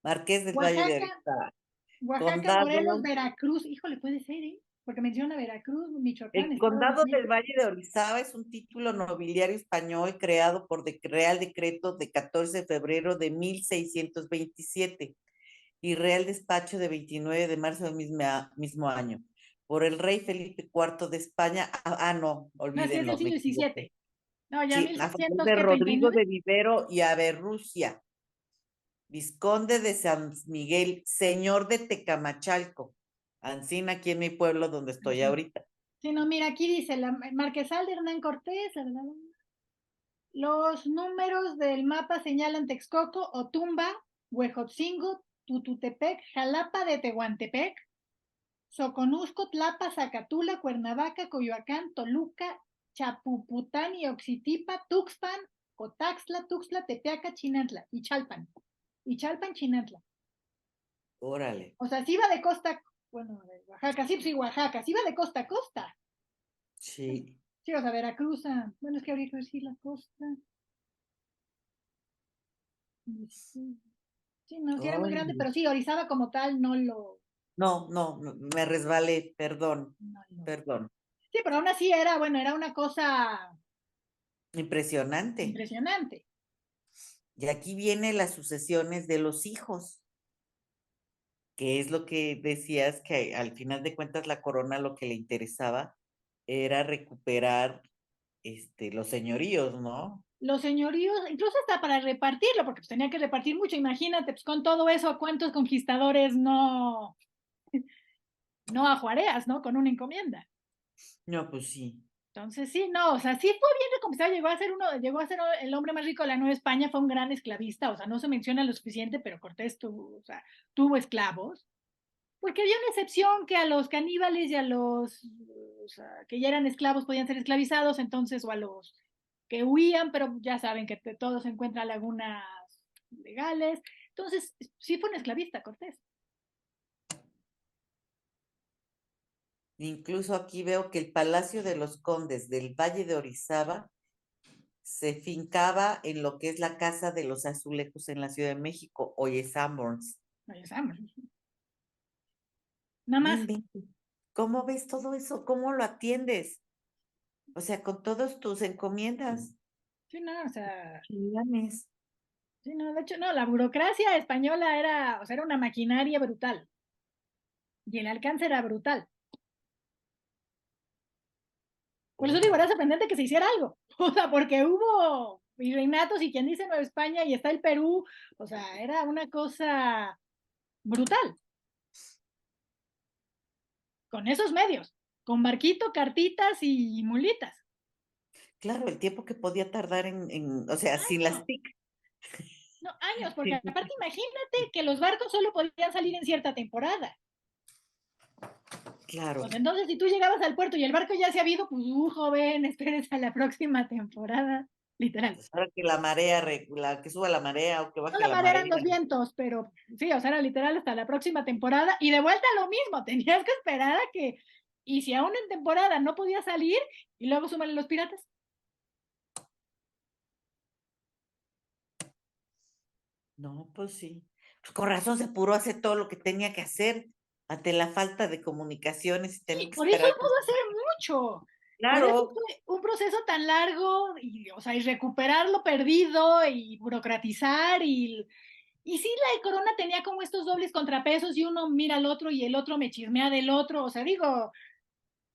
Marqués del Valle de Oaxaca, Orizaba. Oaxaca, Morelos, Condado. Veracruz, híjole, puede ser, ¿eh? Porque menciona Veracruz, Michoacán, El Estado de Condado del México. Valle de Orizaba es un título nobiliario español creado por Real Decreto de 14 de febrero de 1627 y Real Despacho de 29 de marzo del mismo año por el rey Felipe IV de España. No, No, sí es del olvídenlo, me siglo equivoqué. XVII. No, ya Sí, a favor 1600, de ¿qué? Rodrigo 39. de Vivero y Averrucia, vizconde de San Miguel, señor de Tecamachalco, Ancina, aquí en mi pueblo donde estoy ahorita. Sí, no, mira, aquí dice la Marquesal de Hernán Cortés, ¿verdad? Los números del mapa señalan Texcoco, Otumba, Huejotzingo, Tututepec, Jalapa de Tehuantepec, Soconusco, Tlapa, Zacatula, Cuernavaca, Coyoacán, Toluca, Chapupután y Oxitipa, Tuxpan, Cotaxla, Tuxtla, Tepeaca, Chinantla y Chalpan. Y Chalpan, Chinantla. Órale, O sea, sí va de costa, bueno, de Oaxaca, sí, Oaxaca, sí va de costa a costa. sí. Sí, o sea, Veracruz, bueno, es que habría que ver si la costa. Sí, no, sí era muy grande, Órale. pero sí, Orizaba como tal No, no, me resbalé, perdón, no lo. perdón. Sí, pero aún así era, bueno, era una cosa Impresionante. impresionante. Y aquí vienen las sucesiones de los hijos, que es lo que decías que al final de cuentas la corona lo que le interesaba era recuperar los señoríos, ¿no? Los señoríos, incluso hasta para repartirlo, porque pues tenía que repartir mucho, imagínate, pues con todo eso, ¿a cuántos conquistadores no ajuareas, ¿no? Con una encomienda. No, pues sí. Entonces, sí, no, o sea, sí fue bien recompensado, llegó a ser el hombre más rico de la Nueva España, fue un gran esclavista, o sea, no se menciona lo suficiente, pero Cortés tuvo, o sea, tuvo esclavos, porque había una excepción que a los caníbales y a los, o sea, que ya eran esclavos podían ser esclavizados, entonces, o a los que huían, pero ya saben que todo se encuentra lagunas legales, entonces, sí fue un esclavista Cortés. Incluso aquí veo que el Palacio de los Condes del Valle de Orizaba se fincaba en lo que es la Casa de los Azulejos en la Ciudad de México, hoy es Sanborns. Ya sabes, nada No más. inventes. ¿Cómo ves todo eso? ¿Cómo lo atiendes? O sea, con todas tus encomiendas. Sí, no, o sea, Chilanes. sí, no, de hecho, no, la burocracia española era, o sea, era una maquinaria brutal. Y el alcance era brutal. Por eso digo, era Órale. sorprendente que se hiciera algo. O sea, porque hubo virreinatos y quien dice Nueva España y está el Perú. O sea, era una cosa brutal. Con esos medios. Con barquito, cartitas y mulitas. Claro, el tiempo que podía tardar o sea, sin las Años. TIC. No, años, porque Sí, aparte imagínate que los barcos solo podían salir en cierta temporada. claro. Pues entonces, si tú llegabas al puerto y el barco ya se ha ido, pues, joven, esperes a la próxima temporada. literal. Pues ahora que la marea, que suba la marea o que No baje la la marea marea. eran los vientos, pero sí, o sea, era literal hasta la próxima temporada y de vuelta lo mismo, tenías que esperar a que, y si aún en temporada no podía salir, y luego súmale los piratas. No, pues sí. Pues con razón se apuró a hacer todo lo que tenía que hacer ante la falta de comunicaciones y tener Sí, que por eso esperar. pudo hacer mucho. Por eso Claro, fue un proceso tan largo, y, o sea, y recuperar lo perdido y burocratizar y sí, la corona tenía como estos dobles contrapesos y uno mira al otro y el otro me chismea del otro. O sea, digo,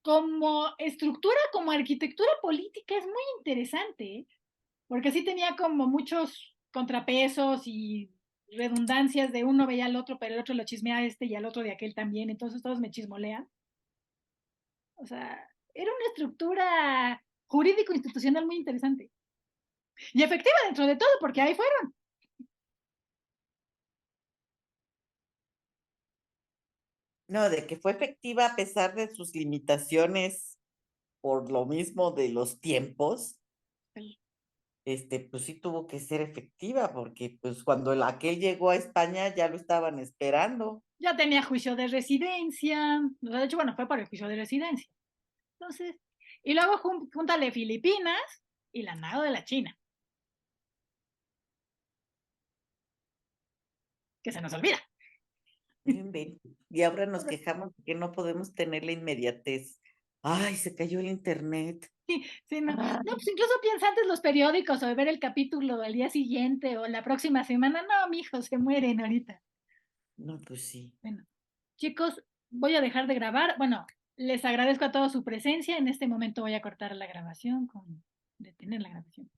como estructura, como arquitectura política es muy interesante, ¿eh? Porque sí tenía como muchos contrapesos y redundancias de uno veía al otro, pero el otro lo chismea a este y al otro de aquel también, entonces todos me chismolean. O sea, era una estructura jurídico-institucional muy interesante. Y efectiva dentro de todo, porque ahí fueron. no, de que fue efectiva a pesar de sus limitaciones por lo mismo de los tiempos, pues sí tuvo que ser efectiva, porque pues cuando aquel llegó a España ya lo estaban esperando. Ya tenía juicio de residencia. De hecho, bueno, fue por el juicio de residencia. Entonces, y luego júntale Filipinas y la nado de la China, que se nos olvida. No inventes. Y ahora nos quejamos de que no podemos tener la inmediatez. Ay, se cayó el internet. Sí, no. Ah, No, pues incluso piensa antes los periódicos o ver el capítulo al día siguiente o la próxima semana. No, mijo, se mueren ahorita. no, pues sí. Bueno, chicos, voy a dejar de grabar. Bueno, les agradezco a todos su presencia. En este momento voy a cortar la grabación detener la grabación.